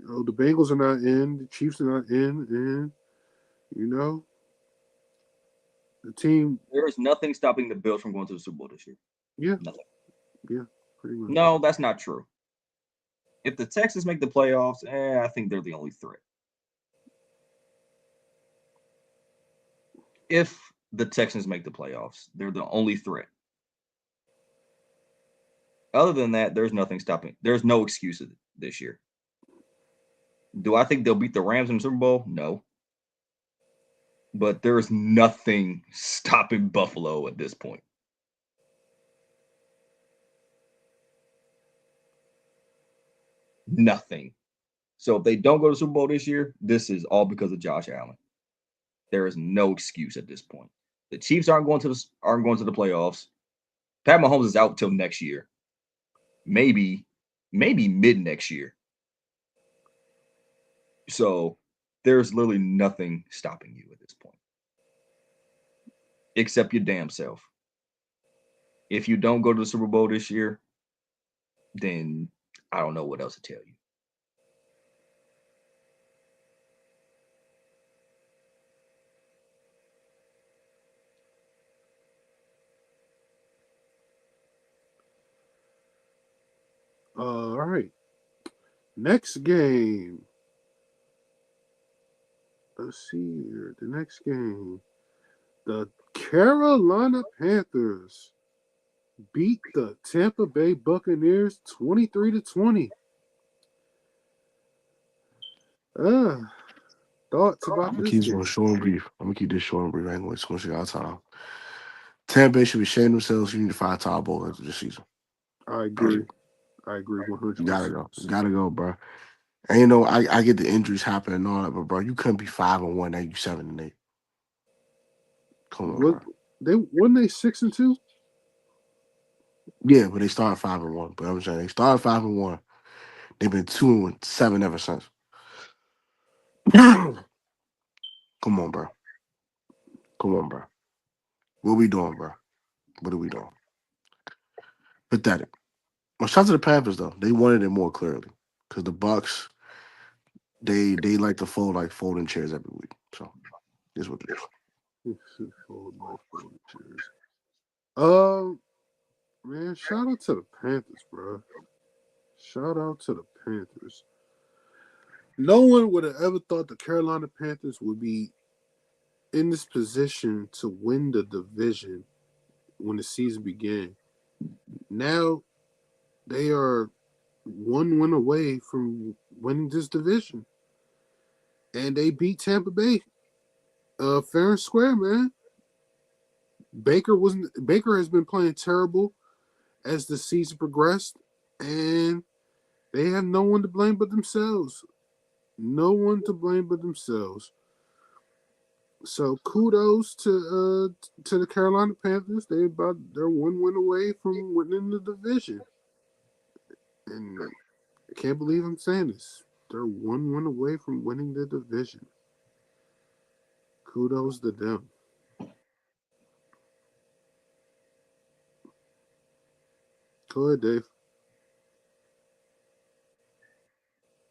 Bengals are not in, the Chiefs are not in, and the team. There is nothing stopping the Bills from going to the Super Bowl this year. Yeah, Nothing. Yeah, pretty much. No, that's not true. If the Texans make the playoffs, I think they're the only threat. If the Texans make the playoffs, they're the only threat. Other than that, there's nothing stopping. There's no excuses this year. Do I think they'll beat the Rams in the Super Bowl? No. But there's nothing stopping Buffalo at this point. Nothing. So if they don't go to the Super Bowl this year, this is all because of Josh Allen. There is no excuse at this point. The Chiefs aren't going to the playoffs. Pat Mahomes is out till next year. Maybe mid next year. So there's literally nothing stopping you at this point. Except your damn self. If you don't go to the Super Bowl this year, then I don't know what else to tell you. All right. Next game. Let's see here. The next game. The Carolina Panthers beat the Tampa Bay Buccaneers 23-20. Thoughts I'm about gonna this keep this one game? short and brief. I'm gonna keep this short and brief. I ain't gonna waste too much of y'all time. Tampa Bay should be ashamed themselves. You need to fire Todd Bowles after this season. I agree. I agree You gotta 100%. go. You gotta go, bro. And you know, I get the injuries happening and all that, but bro, you couldn't be 5-1, now you 7-8. Come on, What bro. wasn't they 6-2? Yeah, but they started 5-1. But I'm saying they started 5-1. They've been 2-7 ever since. Come on, bro. Come on, bro. What we doing, bro? What are we doing? Pathetic. Well, shout out to the Panthers though. They wanted it more clearly because the Bucks they like to fold like folding chairs every week. So this is what it is. Fold my folding chairs. Man, shout out to the Panthers, bro. Shout out to the Panthers. No one would have ever thought the Carolina Panthers would be in this position to win the division when the season began. Now they are one win away from winning this division, and they beat Tampa Bay, fair and square, man. Baker has been playing terrible as the season progressed, and they have no one to blame but themselves. No one to blame but themselves. So kudos to the Carolina Panthers. They're one win away from winning the division, and I can't believe I'm saying this. They're one win away from winning the division. Kudos to them. Go ahead, Dave.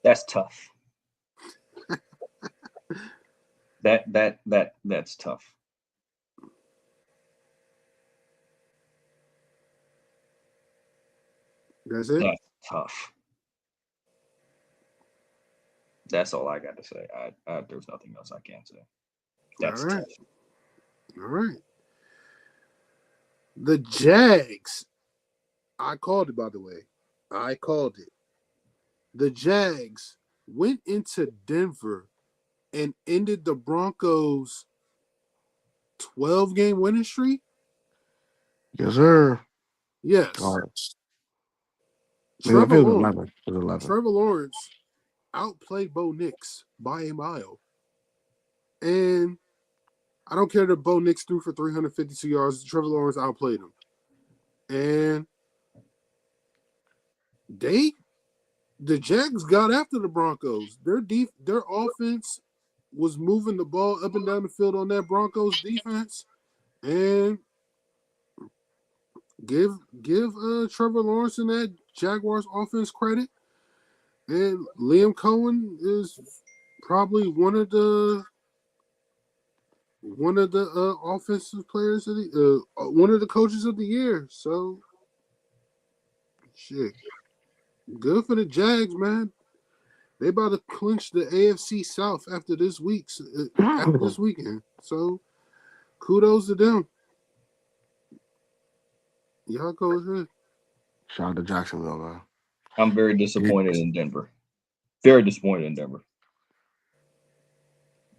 That's tough. That's tough. That's it. That's tough. That's all I got to say. There's nothing else I can say. All That's right. tough. All right. The Jags. I called it, by the way. I called it. The Jags went into Denver and ended the Broncos' 12-game winning streak. Yes, sir. Yes. All right. I think Trevor it was Lawrence. 11. It was 11. Trevor Lawrence outplayed Bo Nix by a mile. And I don't care that Bo Nix threw for 352 yards. Trevor Lawrence outplayed him. And the Jags got after the Broncos. Their offense was moving the ball up and down the field on that Broncos defense. And give Trevor Lawrence and that Jaguars offense credit. And Liam Cohen is probably one of the offensive players of the one of the coaches of the year. So shit, good for the Jags, man. They about to clinch the AFC South after this weekend. So kudos to them. Y'all go ahead. Shout out to Jacksonville, man. I'm very disappointed in Denver. Very disappointed in Denver.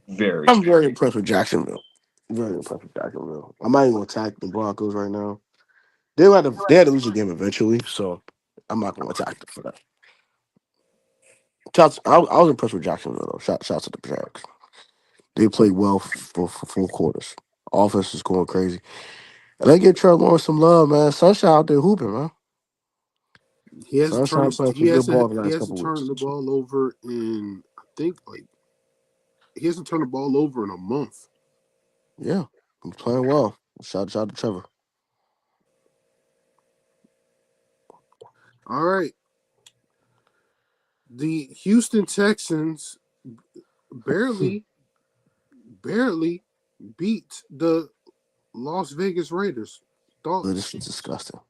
Very. I'm very impressed with Jacksonville. Very impressed with Jacksonville. I'm not even gonna attack the Broncos right now. They had to lose the game eventually, so I'm not gonna attack them for that. I was impressed with Jacksonville though. Shouts to the Jags. They played well for 4 quarters. Offense is going crazy. And they give Trevor Lawrence some love, man. Sunshine out there hooping, man. He hasn't Sunshine turned playing he some good ball hasn't the he last hasn't couple weeks. turned the ball over in I think like he hasn't turned the ball over in a month. Yeah, he's playing well. Shout out to Trevor. All right. The Houston Texans barely beat the Las Vegas Raiders. But Thoughts? this is disgusting.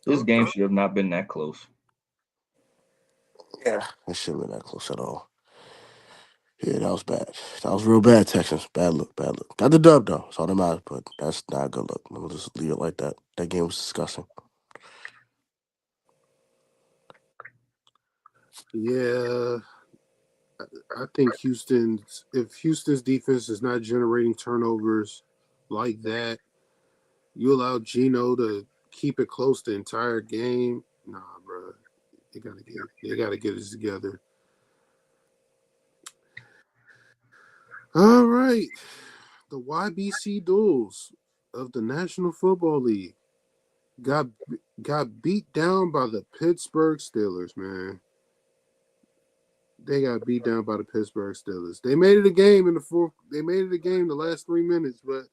This game should have not been that close. Yeah, it shouldn't be that close at all. Yeah, that was bad. That was real bad, Texans. Bad look, bad look. Got the dub though. That's all that matters. But that's not a good look. We'll just leave it like that. That game was disgusting. Yeah, I think if Houston's defense is not generating turnovers like that, you allow Geno to keep it close the entire game. Nah, bro, they gotta get it together. All right, the YBC duels of the National Football League got got beat down by the Pittsburgh Steelers. Man, they got beat down by the Pittsburgh Steelers. They made it a game in the fourth. They made it a game the last 3 minutes, but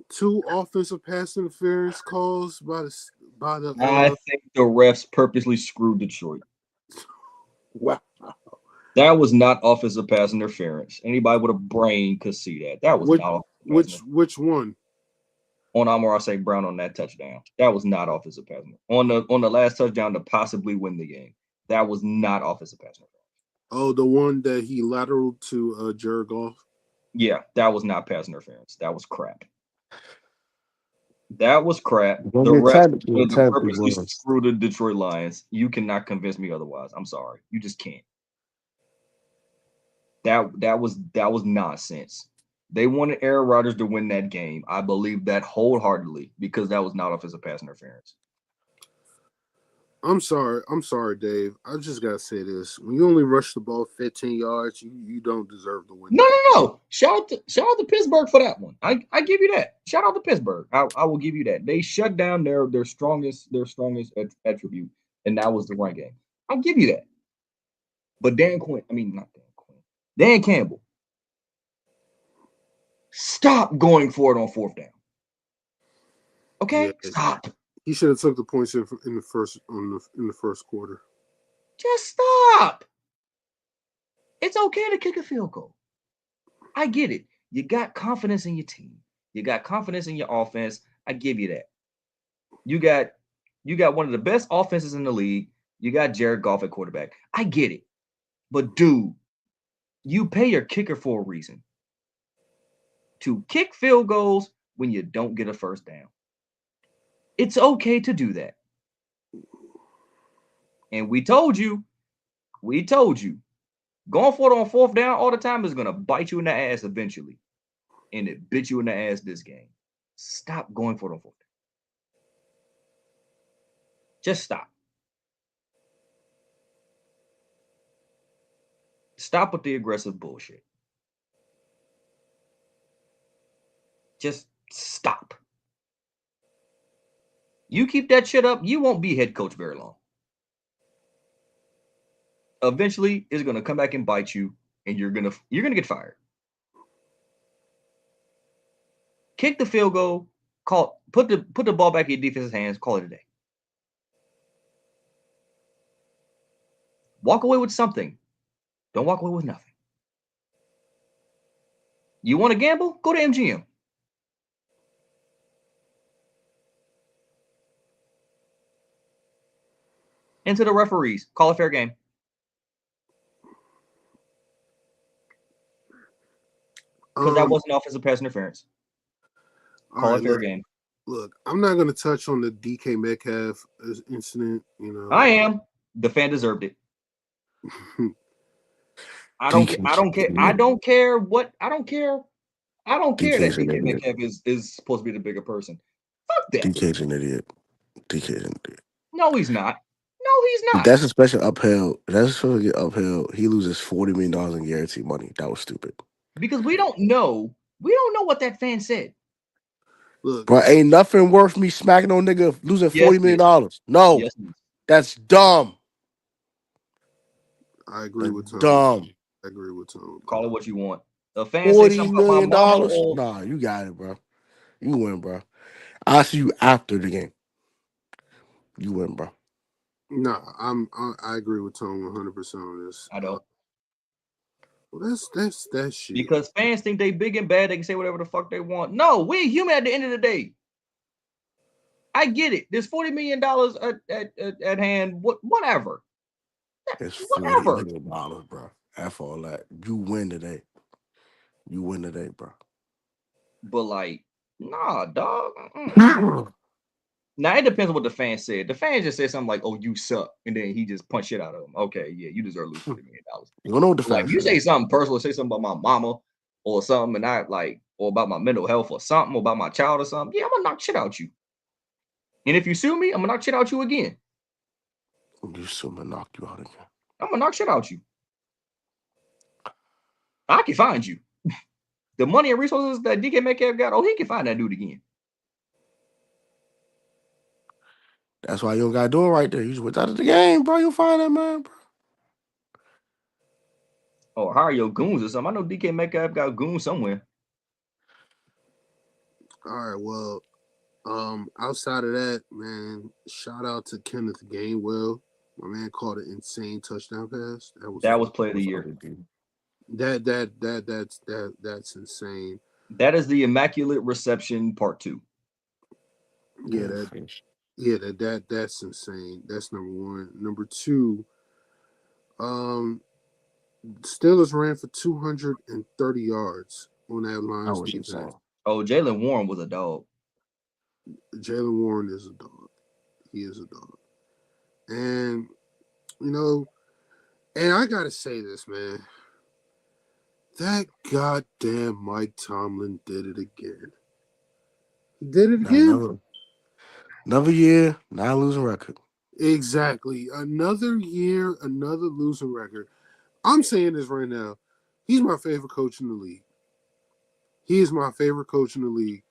two offensive pass interference calls by the I think the refs purposely screwed Detroit. wow. That was not offensive pass interference. Anybody with a brain could see that. That was not Which one? On Amar St. Brown on that touchdown. That was not offensive pass interference. On the last touchdown to possibly win the game. That was not offensive pass interference. Oh, the one that he lateraled to Jared Goff? Yeah, that was not pass interference. That was crap. That was crap. Don't The get refs tempted, purposely bro. screwed the Detroit Lions. You cannot convince me otherwise. I'm sorry. You just can't. That was nonsense. They wanted Aaron Rodgers to win that game. I believe that wholeheartedly because that was not offensive pass interference. I'm sorry, Dave. I just gotta say this: when you only rush the ball 15 yards, you don't deserve to win. No. Shout out to Pittsburgh for that one. I give you that. Shout out to Pittsburgh. I will give you that. They shut down their strongest attribute, and that was the run game. I'll give you that. But Dan Campbell, stop going for it on fourth down. Okay, Yeah, stop. he should have took the points in the first quarter. Just stop. It's okay to kick a field goal. I get it. You got confidence in your team. You got confidence in your offense. I give you that. You got one of the best offenses in the league. You got Jared Goff at quarterback. I get it. But dude, you pay your kicker for a reason. To kick field goals when you don't get a first down. It's okay to do that. And we told you, going for it on fourth down all the time is going to bite you in the ass eventually. And it bit you in the ass this game. Stop going for it on fourth down. Just stop. Stop with the aggressive bullshit. Just stop. You keep that shit up, you won't be head coach very long. Eventually, it's gonna come back and bite you, and you're gonna get fired. Kick the field goal, put the ball back in your defense's hands, call it a day. Walk away with something. Don't walk away with nothing. You want to gamble? Go to MGM. Into the referees. Call a fair game. Because that wasn't offensive pass interference. Call a fair game. Look, I'm not going to touch on the DK Metcalf incident. You know, I am. The fan deserved it. I don't care. I don't care that DK Metcalf is supposed to be the bigger person. Fuck that. DK's an idiot. DK's an idiot. No, he's not. If that's a special uphill. If that's supposed to get uphill, he loses $40 million in guaranteed money. That was stupid. Because we don't know what that fan said. Look, bro, ain't nothing worth me smacking on nigga losing $40 million. No, that's dumb. I agree with Tom. Dumb. I agree with Tom. Call it what you want. A fan $40 say something million. about my mama. Nah, you got it, bro. You win, bro. I'll see you after the game. You win, bro. Nah, I agree with Tom 100% on this. I don't. Well, that's that shit. Because fans think they big and bad, they can say whatever the fuck they want. No, we're human at the end of the day. I get it. There's $40 million at hand. Whatever. It's $40 million, bro. After all that, you win today. You win today, bro. But like, nah, dog. Nah, Now it depends on what the fan said. The fan just said something like, "Oh, you suck," and then he just punched shit out of him. Okay, yeah, you deserve to lose $40 million. you don't know what the Like fans you said. say something personal, say something about my mama or something, and I like, or about my mental health or something, or about my child or something. Yeah, I'm gonna knock shit out you. And if you sue me, I'm gonna knock shit out you again. You soon knock you out again. I'm gonna knock shit out you. I can find you. The money and resources that DK Metcalf got, oh, he can find that dude again. That's why you don't gotta do it right there. You just went out of the game, bro. You'll find that man, bro. Or hire your goons or something. I know DK Metcalf got goons somewhere. All right, well, outside of that, man, shout out to Kenneth Gainwell. My man caught an insane touchdown pass. That was play of the year. That's insane. That is the Immaculate Reception Part 2. Yeah, that's insane. That's number one. Number two, Steelers ran for 230 yards on that That Lions was defense. insane. Oh, Jalen Warren was a dog. Jalen Warren is a dog. He is a dog. And, you know, and I got to say this, man. That goddamn Mike Tomlin did it again. He did it again? Another year, not losing record. Exactly. Another year, another losing record. I'm saying this right now. He's my favorite coach in the league. He is my favorite coach in the league.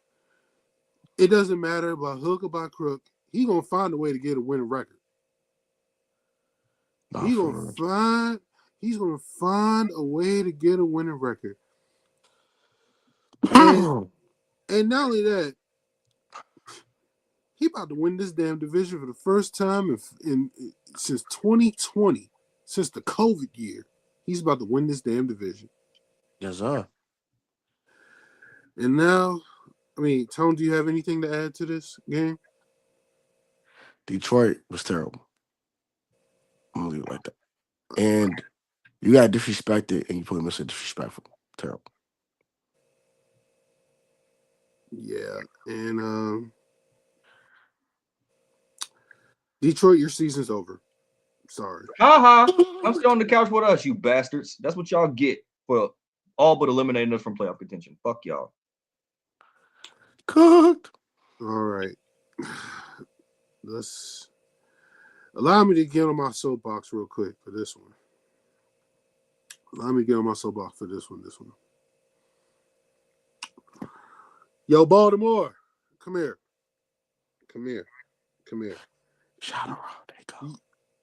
It doesn't matter about hook or by crook. He's going to find a way to get a winning record. Nah, He's for going real. to find a way to get a winning record. And not only that, he about to win this damn division for the first time since 2020, since the COVID year. He's about to win this damn division. Yes, sir. And now, I mean, Tone, do you have anything to add to this game? Detroit was terrible. I'm gonna leave it like that. And you got disrespected, and you put him as disrespectful. Terrible. Yeah. And Detroit, your season's over. Sorry. I'm still on the couch with us, you bastards. That's what y'all get for all but eliminating us from playoff contention. Fuck y'all. Cooked. All right. Let's allow me to get on my soapbox real quick for this one. Allow me to get on my soapbox for this one. Yo, Baltimore, come here. Shout out. There you go.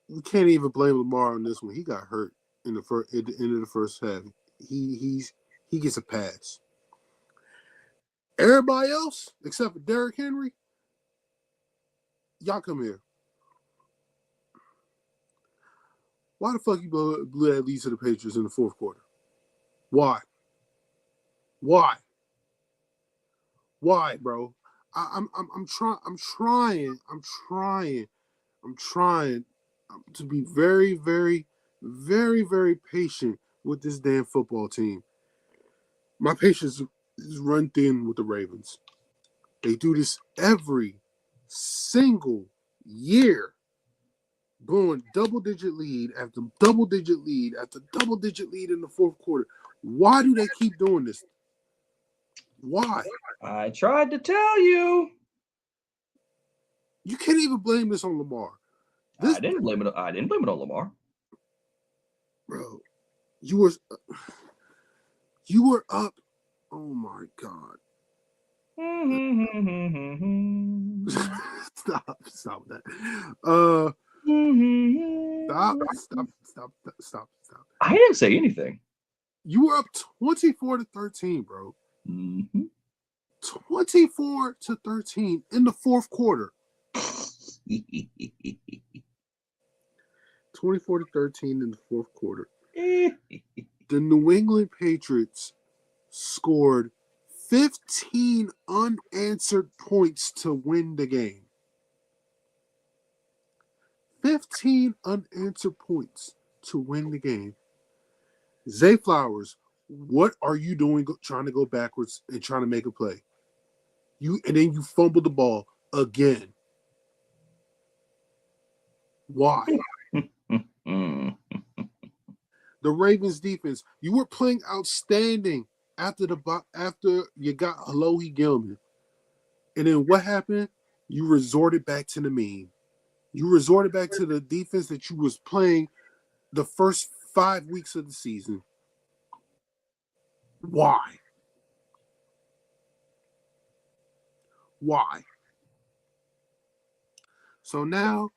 You can't even blame Lamar on this one. He got hurt at the end of the first half. He gets a pass. Everybody else, except for Derrick Henry, y'all come here. Why the fuck you blew that lead to the Patriots in the fourth quarter? Why? Why, bro? I'm trying to be very, very, very, very patient with this damn football team. My patience is run thin with the Ravens. They do this every single year, blowing double-digit lead after double-digit lead after double-digit lead in the fourth quarter. Why do they keep doing this? Why? I tried to tell you. You can't even blame this on Lamar. I didn't blame it on Lamar. Bro, you were up. Oh my God. Stop that. Stop. I didn't say anything. You were up 24-13, bro. Mm-hmm. 24-13 in the fourth quarter. 24-13 in the fourth quarter. The New England Patriots scored 15 unanswered points to win the game. 15 unanswered points to win the game. Zay Flowers, what are you doing trying to go backwards and trying to make a play? And then you fumbled the ball again. Why? Mm. The Ravens defense, you were playing outstanding after you got Alohi Gilman. And then what happened? You resorted back to the mean. You resorted back to the defense that you was playing the first 5 weeks of the season. Why? Why? So now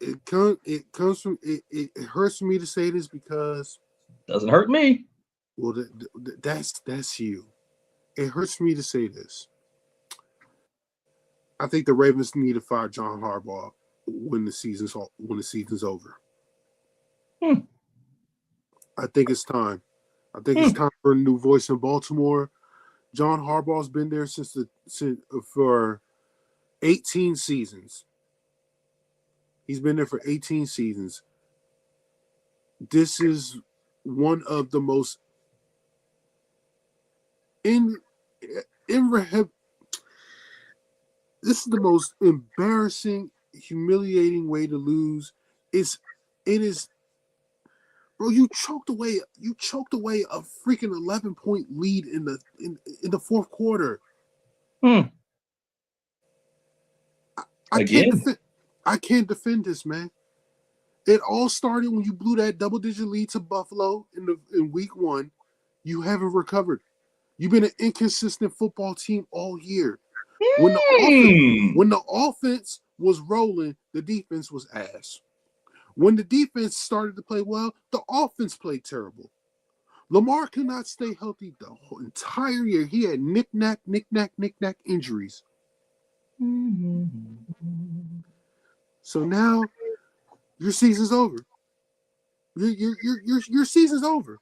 it comes from it hurts me to say this because Doesn't hurt me. well that's you. It hurts me to say this. I think the Ravens need to fire John Harbaugh when the season's over. Hmm. I think it's time. I think it's Hmm. time for a new voice in Baltimore. John Harbaugh's been there for 18 seasons. He's been there for 18 seasons. This is one of the most in in rehab. This is the most embarrassing, humiliating way to lose. It is, bro. You choked away a freaking 11-point lead in the fourth quarter. Hmm. I can't Again. defend. I can't defend this, man. It all started when you blew that double-digit lead to Buffalo in week 1. You haven't recovered. You've been an inconsistent football team all year. When the offense Hmm. when the offense was rolling, the defense was ass. When the defense started to play well, the offense played terrible. Lamar could not stay healthy the whole entire year. He had knick-knack injuries. So now your season's over. Your season's over.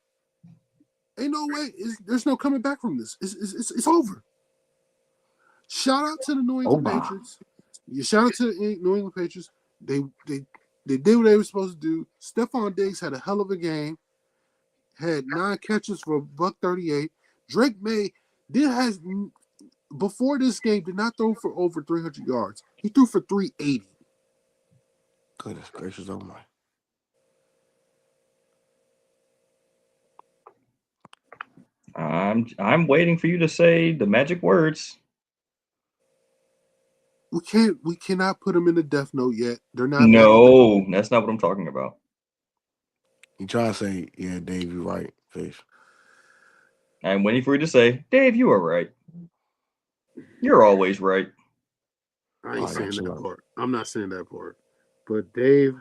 Ain't no way. There's no coming back from this. It's over. Shout out to the New Oh England my. Patriots. You shout out to the New England Patriots. They they they did what they were supposed to do. Stephon Diggs had a hell of a game. Had 9 catches for $138. Drake May did has before this game did not throw for over 300 yards. He threw for 380. Goodness gracious, oh my. I'm waiting for you to say the magic words. We cannot put them in the death note yet. They're not back on the. No, that's not what I'm talking about. You try to say, yeah, Dave, you right, Fish. I'm waiting for you to say, Dave, you are right. You're always right. I All ain't right, saying that's that enough. part. I'm not saying that part. But Dave,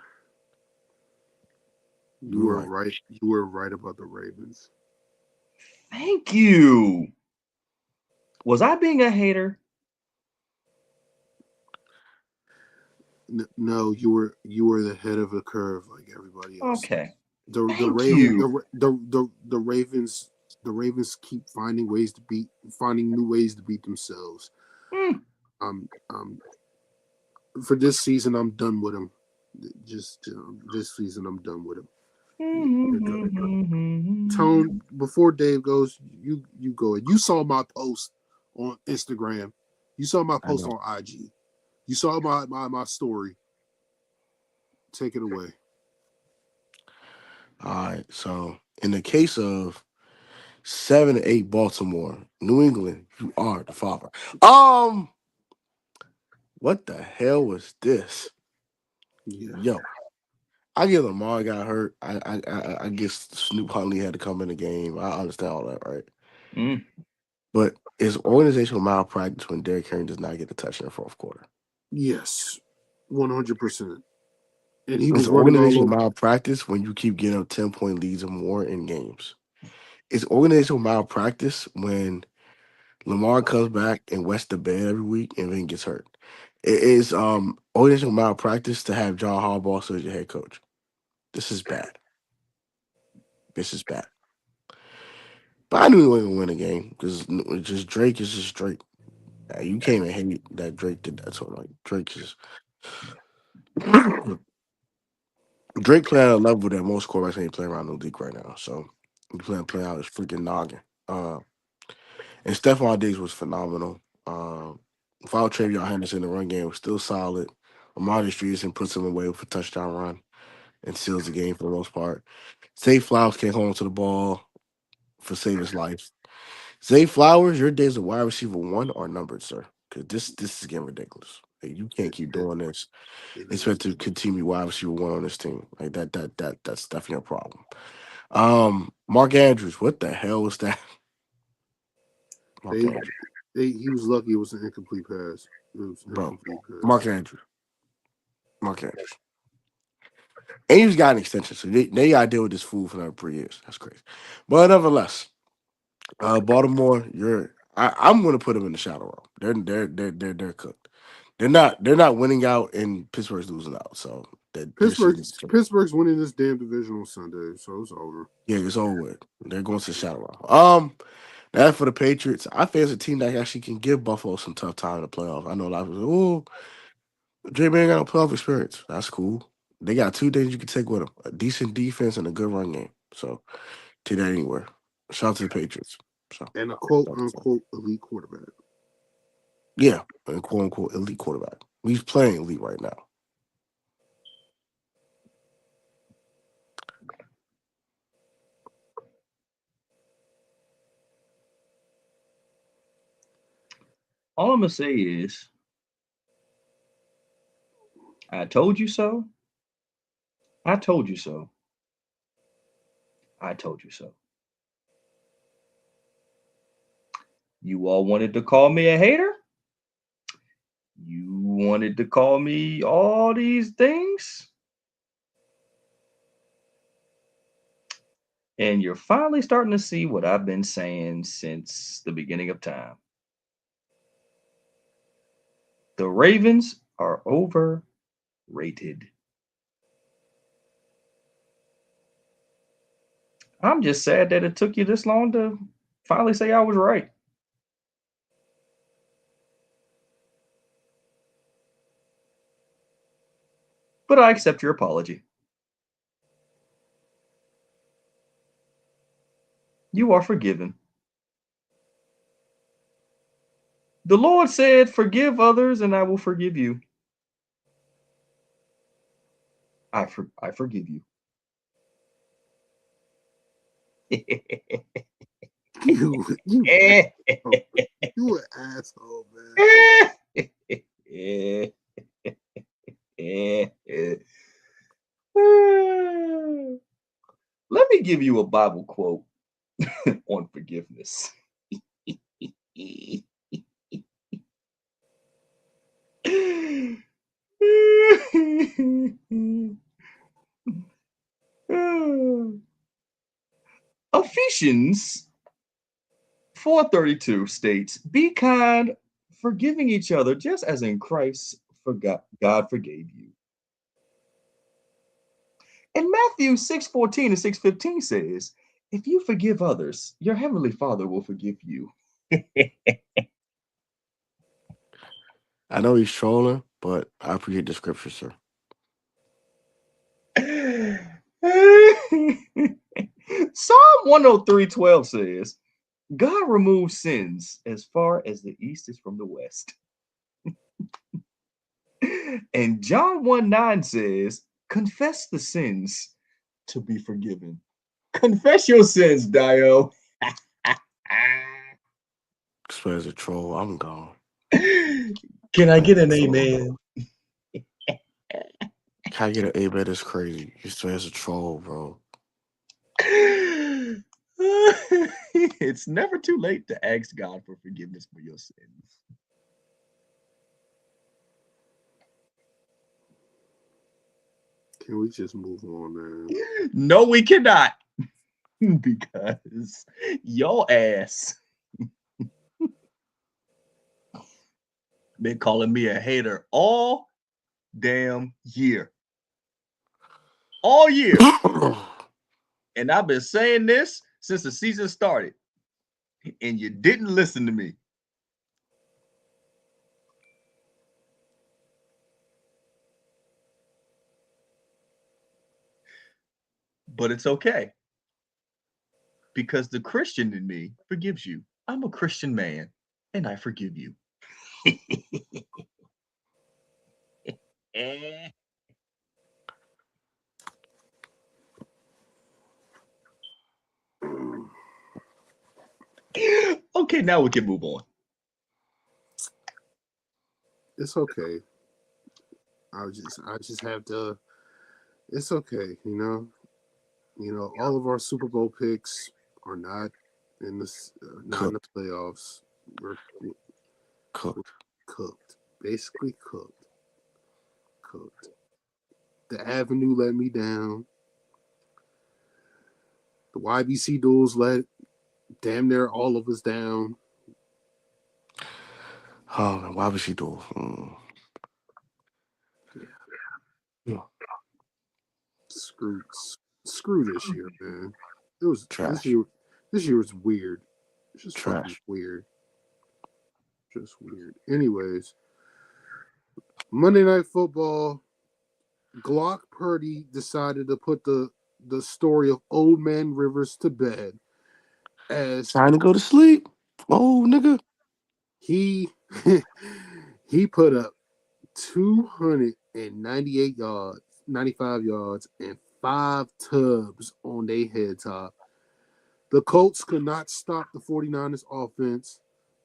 you You're were right. right. You were right about the Ravens. Thank you. Was I being a hater? No, you were the head of the curve like everybody else. Okay. The Thank Raven you. the Ravens keep finding new ways to beat themselves. Hmm. Um for this season I'm done with them. Just this season I'm done with them. They're done. Tone, before Dave goes, you go. You saw my post on Instagram. You saw my I post know. on IG. You saw my story. Take it away. All right. So in the case of 7-8 Baltimore, New England, you are the father. What the hell was this? Yeah. Yo, I get Lamar got hurt. I guess Snoop Huntley had to come in the game. I understand all that, right? Mm. But it's organizational malpractice when Derrick Henry does not get a touch in the fourth quarter. Yes. 100%. And he It's was running all organizational over. malpractice when you keep getting up 10-point leads or more in games. It's organizational malpractice when Lamar comes back and wets the bed every week and then gets hurt. It is organizational malpractice to have John Harbaugh as your head coach. This is bad. This is bad. But I knew he wasn't gonna win the game because just Drake is just Drake. You can't even hate that Drake did that. So like Drake is Drake playing at a level that most quarterbacks ain't playing around the league right now. So he playing out his freaking noggin. And Stephon Diggs was phenomenal. Without Travion Henderson, the run game was still solid. Amari Streeterson puts him away with a touchdown run and seals the game for the most part. Zay Flowers can't hold on to the ball for save his life. Zay Flowers, your days of wide receiver 1 are numbered, sir. Because this is getting ridiculous. Like, you can't It, keep it, doing this. it is. Expect to continue wide receiver 1 on this team. Like that's definitely a problem. Mark Andrews, what the hell was that? Mark They, Andrews, he was lucky it was an incomplete pass. It was an bro. incomplete pass. Mark Andrews. Mark Andrews. And he's got an extension, so they got to deal with this fool for another 3 years. That's crazy. But nevertheless, Baltimore, I'm going to put them in the shadow realm. They're cooked. They're not winning out, and Pittsburgh's losing out. So that their season's Pittsburgh's winning this damn division on Sunday, so it's over. yeah, it's over with. They're going to the shadow realm. That for the Patriots, I think it's a team that actually can give Buffalo some tough time in the playoffs. I know a lot of people say, "Oh, Dre Man got no playoff experience." That's cool. They got 2 things you can take with them: a decent defense and a good run game. So take that anywhere. Shout out to the Patriots. So And a quote unquote elite quarterback. yeah, a quote unquote elite quarterback. He's playing elite right now. All I'm gonna say is, I told you so. I told you so. I told you so. You all wanted to call me a hater. You wanted to call me all these things. And you're finally starting to see what I've been saying since the beginning of time. The Ravens are overrated. I'm just sad that it took you this long to finally say I was right. But I accept your apology. You are forgiven. The Lord said, "Forgive others, and I will forgive you." I forgive you. You an asshole, man. Let me give you a Bible quote on forgiveness. Ephesians 4:32 states, "Be kind, forgiving each other, just as in Christ God forgave you." And Matthew 6:14 and 6:15 says, "If you forgive others, your heavenly Father will forgive you." I know he's trolling, but I appreciate the scripture, sir. Psalm 103:12 says, "God removes sins as far as the east is from the west." And John 1:9 says, "Confess the sins to be forgiven." Confess your sins, Dio. Swear as a troll, I'm gone. Can I get Man, an amen? can I get an A bet? That's crazy. You swear as a troll, bro. It's never too late to ask God for forgiveness for your sins. Can we just move on, man? No, we cannot. Because your ass been calling me a hater all damn year. All year. And I've been saying this since the season started. And you didn't listen to me. But it's okay. Because the Christian in me forgives you. I'm a Christian man, and I forgive you. Okay, now we can move on. It's okay. I just have to. It's okay, you know. All of our Super Bowl picks are not in not in the Cooked. playoffs. We're Cooked. cooked, basically cooked. Cooked. The Avenue let me down. The YBC duels let damn near all of us down. Oh man, why would she do? Yeah, Yeah. screw, screw this year, man. It was this Trash. year. This year was weird. It's just fucking Trash. weird. Just weird. Anyways, Monday Night Football. Glock Purdy decided to put the story of Old Man Rivers to bed as Trying to go to sleep. Oh, nigga. he he put up 298 yards, 95 yards, and 5 tubs on their head top. The Colts could not stop the 49ers offense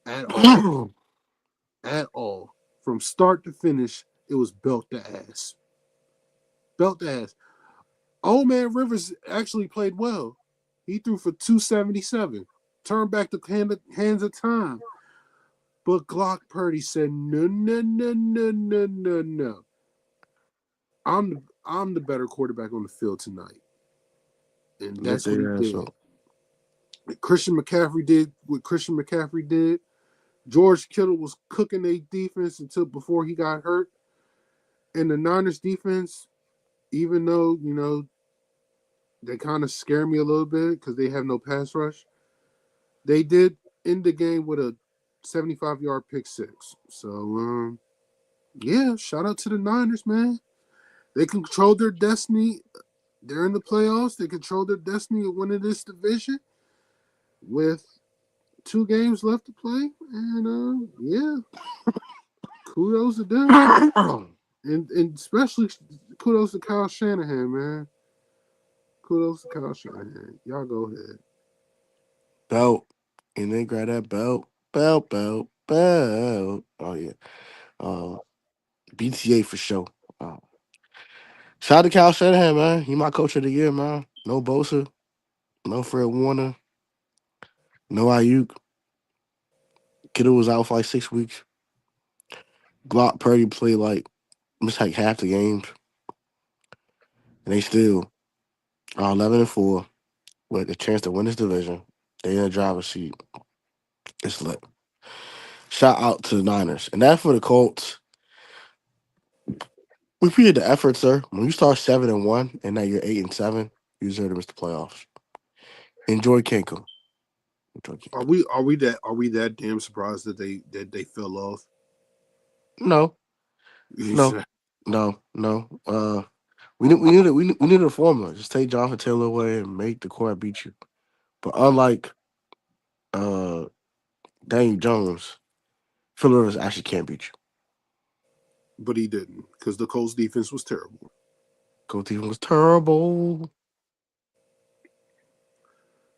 at all. At all. From start to finish, it was belt to ass. Belt to ass. Old Man Rivers actually played well. He threw for 277. Turned back the hands of time. But Glock Purdy said, no, no, no, no, no, no, no. I'm the better quarterback on the field tonight. And Lit that's what he their ass did. up. Christian McCaffrey did what Christian McCaffrey did. George Kittle was cooking their defense until before he got hurt. And the Niners defense, even though, they kind of scare me a little bit because they have no pass rush, they did end the game with a 75-yard pick six. So, yeah, shout out to the Niners, man. They control their destiny. They're in the playoffs. They control their destiny of winning this division with 2 games left to play. And, yeah, kudos to them. And especially kudos to Kyle Shanahan, man. Kudos to Kyle Shanahan. Y'all go ahead. Belt. And they grab that belt. Belt, belt, belt. Oh, yeah. BTA for sure. Uh, Shout out to Cal Shanahan, man. He my coach of the year, man. No Bosa. No Fred Warner. No Ayuk. Kittle was out for like 6 weeks. Glock Purdy played missed like half the games. And they still are 11-4 with a chance to win this division. They in the driver's seat. It's lit. Shout out to the Niners. And that for the Colts. We appreciate the effort, sir. When you start 7-1 and now you're 8-7, you deserve to miss the playoffs. Enjoy Kinkum. Enjoy Are Kinkum. we that damn surprised that they fell off? No, You no, said, no. We need a formula. Just take Jonathan Taylor away and make the court beat you. But unlike uh Daniel Jones, Phil Rivers actually can't beat you. but he didn't because the Colts defense was terrible. Coach team was terrible.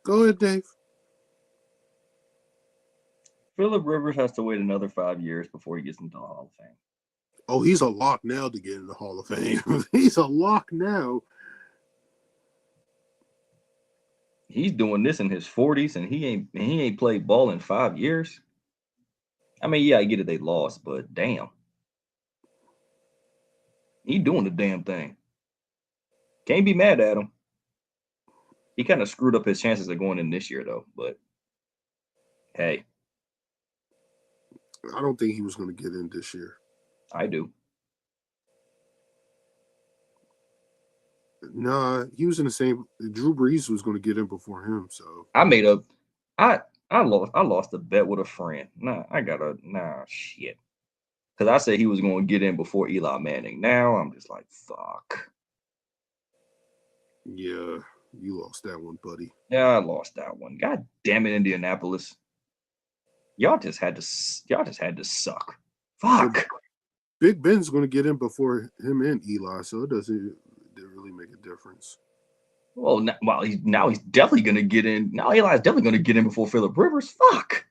Go ahead, Dave. Philip Rivers has to wait another 5 years before he gets into the Hall of Fame. Oh, he's a lock now to get in the Hall of Fame. He's a lock now. He's doing this in his 40s, and he ain't played ball in 5 years. I mean, yeah, I get it, they lost, but damn, he doing the damn thing. Can't be mad at him. He kind of screwed up his chances of going in this year, though. But hey, I don't think he was going to get in this year. I do. Nah, he was in the same. Drew Brees was going to get in before him. So I made up. I lost a bet with a friend. Shit. Because I said he was going to get in before Eli Manning. Now I'm just like, fuck. yeah, You lost that one, buddy. Yeah, I lost that one. God damn it, Indianapolis. Y'all just had to suck. But Fuck. Big Ben's going to get in before him and Eli, so it doesn't really make a difference. Well, he's definitely gonna get in. Now Eli's definitely gonna get in before Phillip Rivers. Fuck.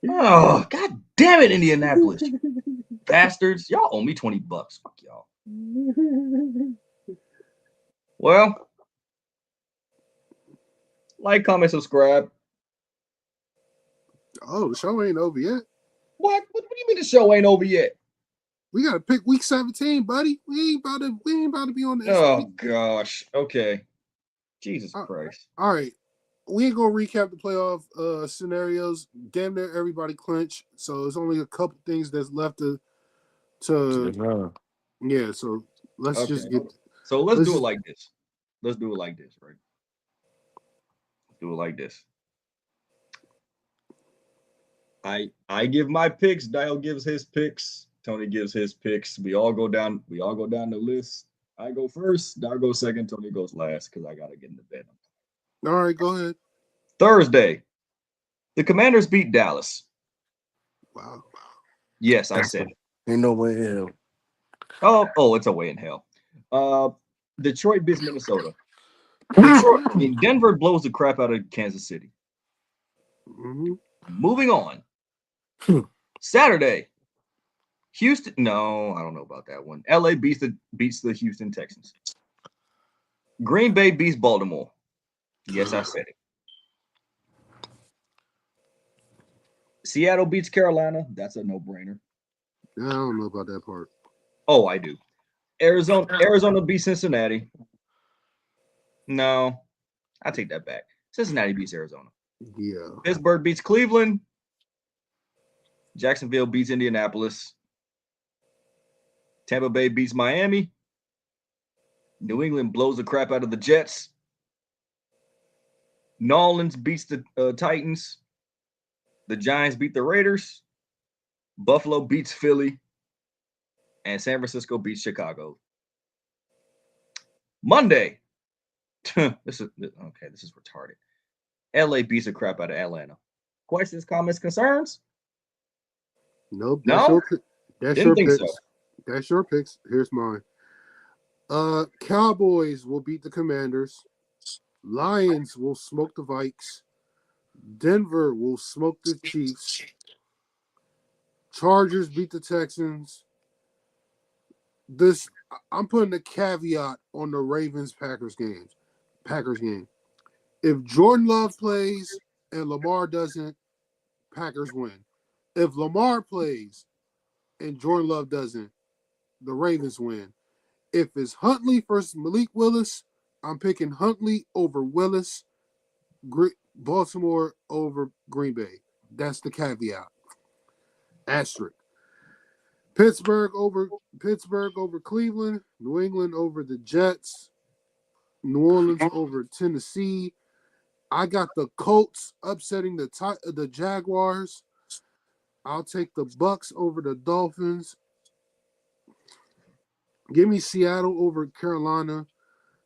Oh, god damn it, Indianapolis. Bastards. Y'all owe me $20. Fuck y'all. Well, like, comment, subscribe. Oh, the show ain't over yet. What do you mean the show ain't over yet? We gotta pick week 17, buddy. We ain't about to be on this. Oh gosh. Okay. Jesus Christ. All right. We ain't gonna recap the playoff scenarios. Damn near everybody clinch. So it's only a couple things that's left to yeah. So let's just get. So let's do it like this. Let's do it like this, right? Do it like this. I give my picks. Dial gives his picks. Tony gives his picks. We all go down the list. I go first. Dial goes second. Tony goes last because I gotta get in the bed. All right, go ahead. Thursday, the Commanders beat Dallas. Wow. Yes, I said it. Ain't no way in hell. Oh, it's a way in hell. Detroit beats Minnesota. Denver blows the crap out of Kansas City. Mm-hmm. Moving on. Saturday, Houston. No, I don't know about that one. LA beats the Houston Texans. Green Bay beats Baltimore. Yes, I said it. Seattle beats Carolina. That's a no-brainer. I don't know about that part. Oh, I do. Arizona beats Cincinnati. No, I take that back. Cincinnati beats Arizona. Yeah. Pittsburgh beats Cleveland. Jacksonville beats Indianapolis. Tampa Bay beats Miami. New England blows the crap out of the Jets. New Orleans beats the Titans. The Giants beat the Raiders. Buffalo beats Philly. And San Francisco beats Chicago. Monday. This is retarded. LA beats the crap out of Atlanta. Questions, comments, concerns? Nope. No? That's your picks. So. That's your picks. Here's mine. Cowboys will beat the Commanders. Lions will smoke the Vikes. Denver will smoke the Chiefs. Chargers beat the Texans. I'm putting a caveat on the Ravens-Packers game. If Jordan Love plays and Lamar doesn't, Packers win. If Lamar plays and Jordan Love doesn't, the Ravens win. If it's Huntley versus Malik Willis, I'm picking Huntley over Willis. Baltimore over Green Bay. That's the caveat. Asterisk. Pittsburgh over Cleveland. New England over the Jets. New Orleans over Tennessee. I got the Colts upsetting the Jaguars. I'll take the Bucks over the Dolphins. Give me Seattle over Carolina.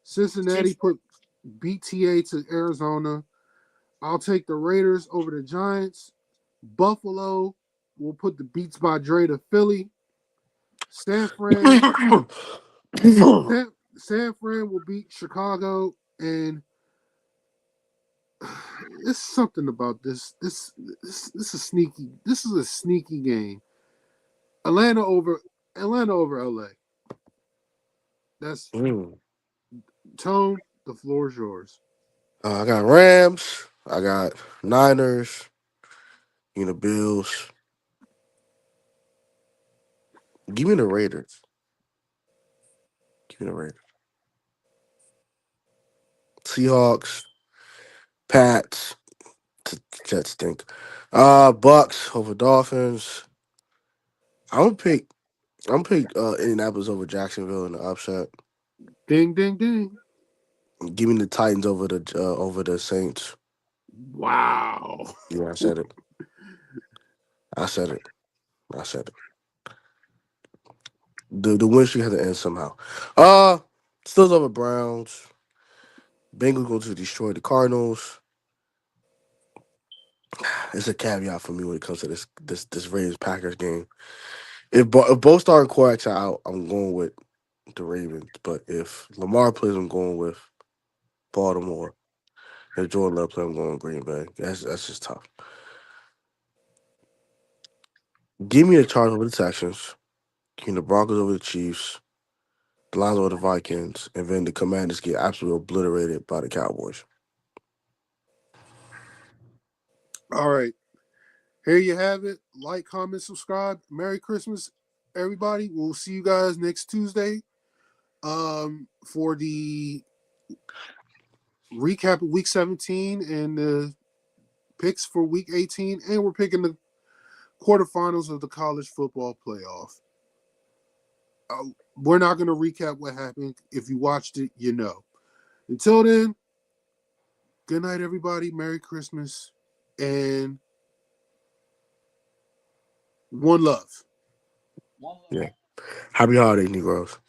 Cincinnati put BTA to Arizona. I'll take the Raiders over the Giants. Buffalo will put the Beats by Dre to Philly. San Fran will beat Chicago, and it's something about this. This is sneaky. This is a sneaky game. Atlanta over LA. That's Tone. The floor is yours. I got Rams. I got Niners. Bills. Give me the Raiders. Seahawks. Pats. Jets stink. Bucks over Dolphins. I'm pick Indianapolis over Jacksonville in the upset. Ding, ding, ding. Give me the Titans over the Saints. Wow. Yeah, I said it. The win streak has to end somehow. Steelers over Browns. Bengals go to destroy the Cardinals. It's a caveat for me when it comes to this Ravens Packers game. If both starting quarterbacks are out, I'm going with the Ravens. But if Lamar plays, I'm going with Baltimore. If Jordan Love plays, I'm going with Green Bay. That's just tough. Give me the Chargers over the Texans. Give me the Broncos over the Chiefs. The Lions over the Vikings. And then the Commanders get absolutely obliterated by the Cowboys. All right. Here you have it. Like, comment, subscribe. Merry Christmas, everybody. We'll see you guys next Tuesday for the recap of week 17 and the picks for week 18. And we're picking the quarterfinals of the college football playoff. We're not going to recap what happened. If you watched it, you know. Until then, good night, everybody. Merry Christmas. And one love. Yeah. Happy holidays, Negroes.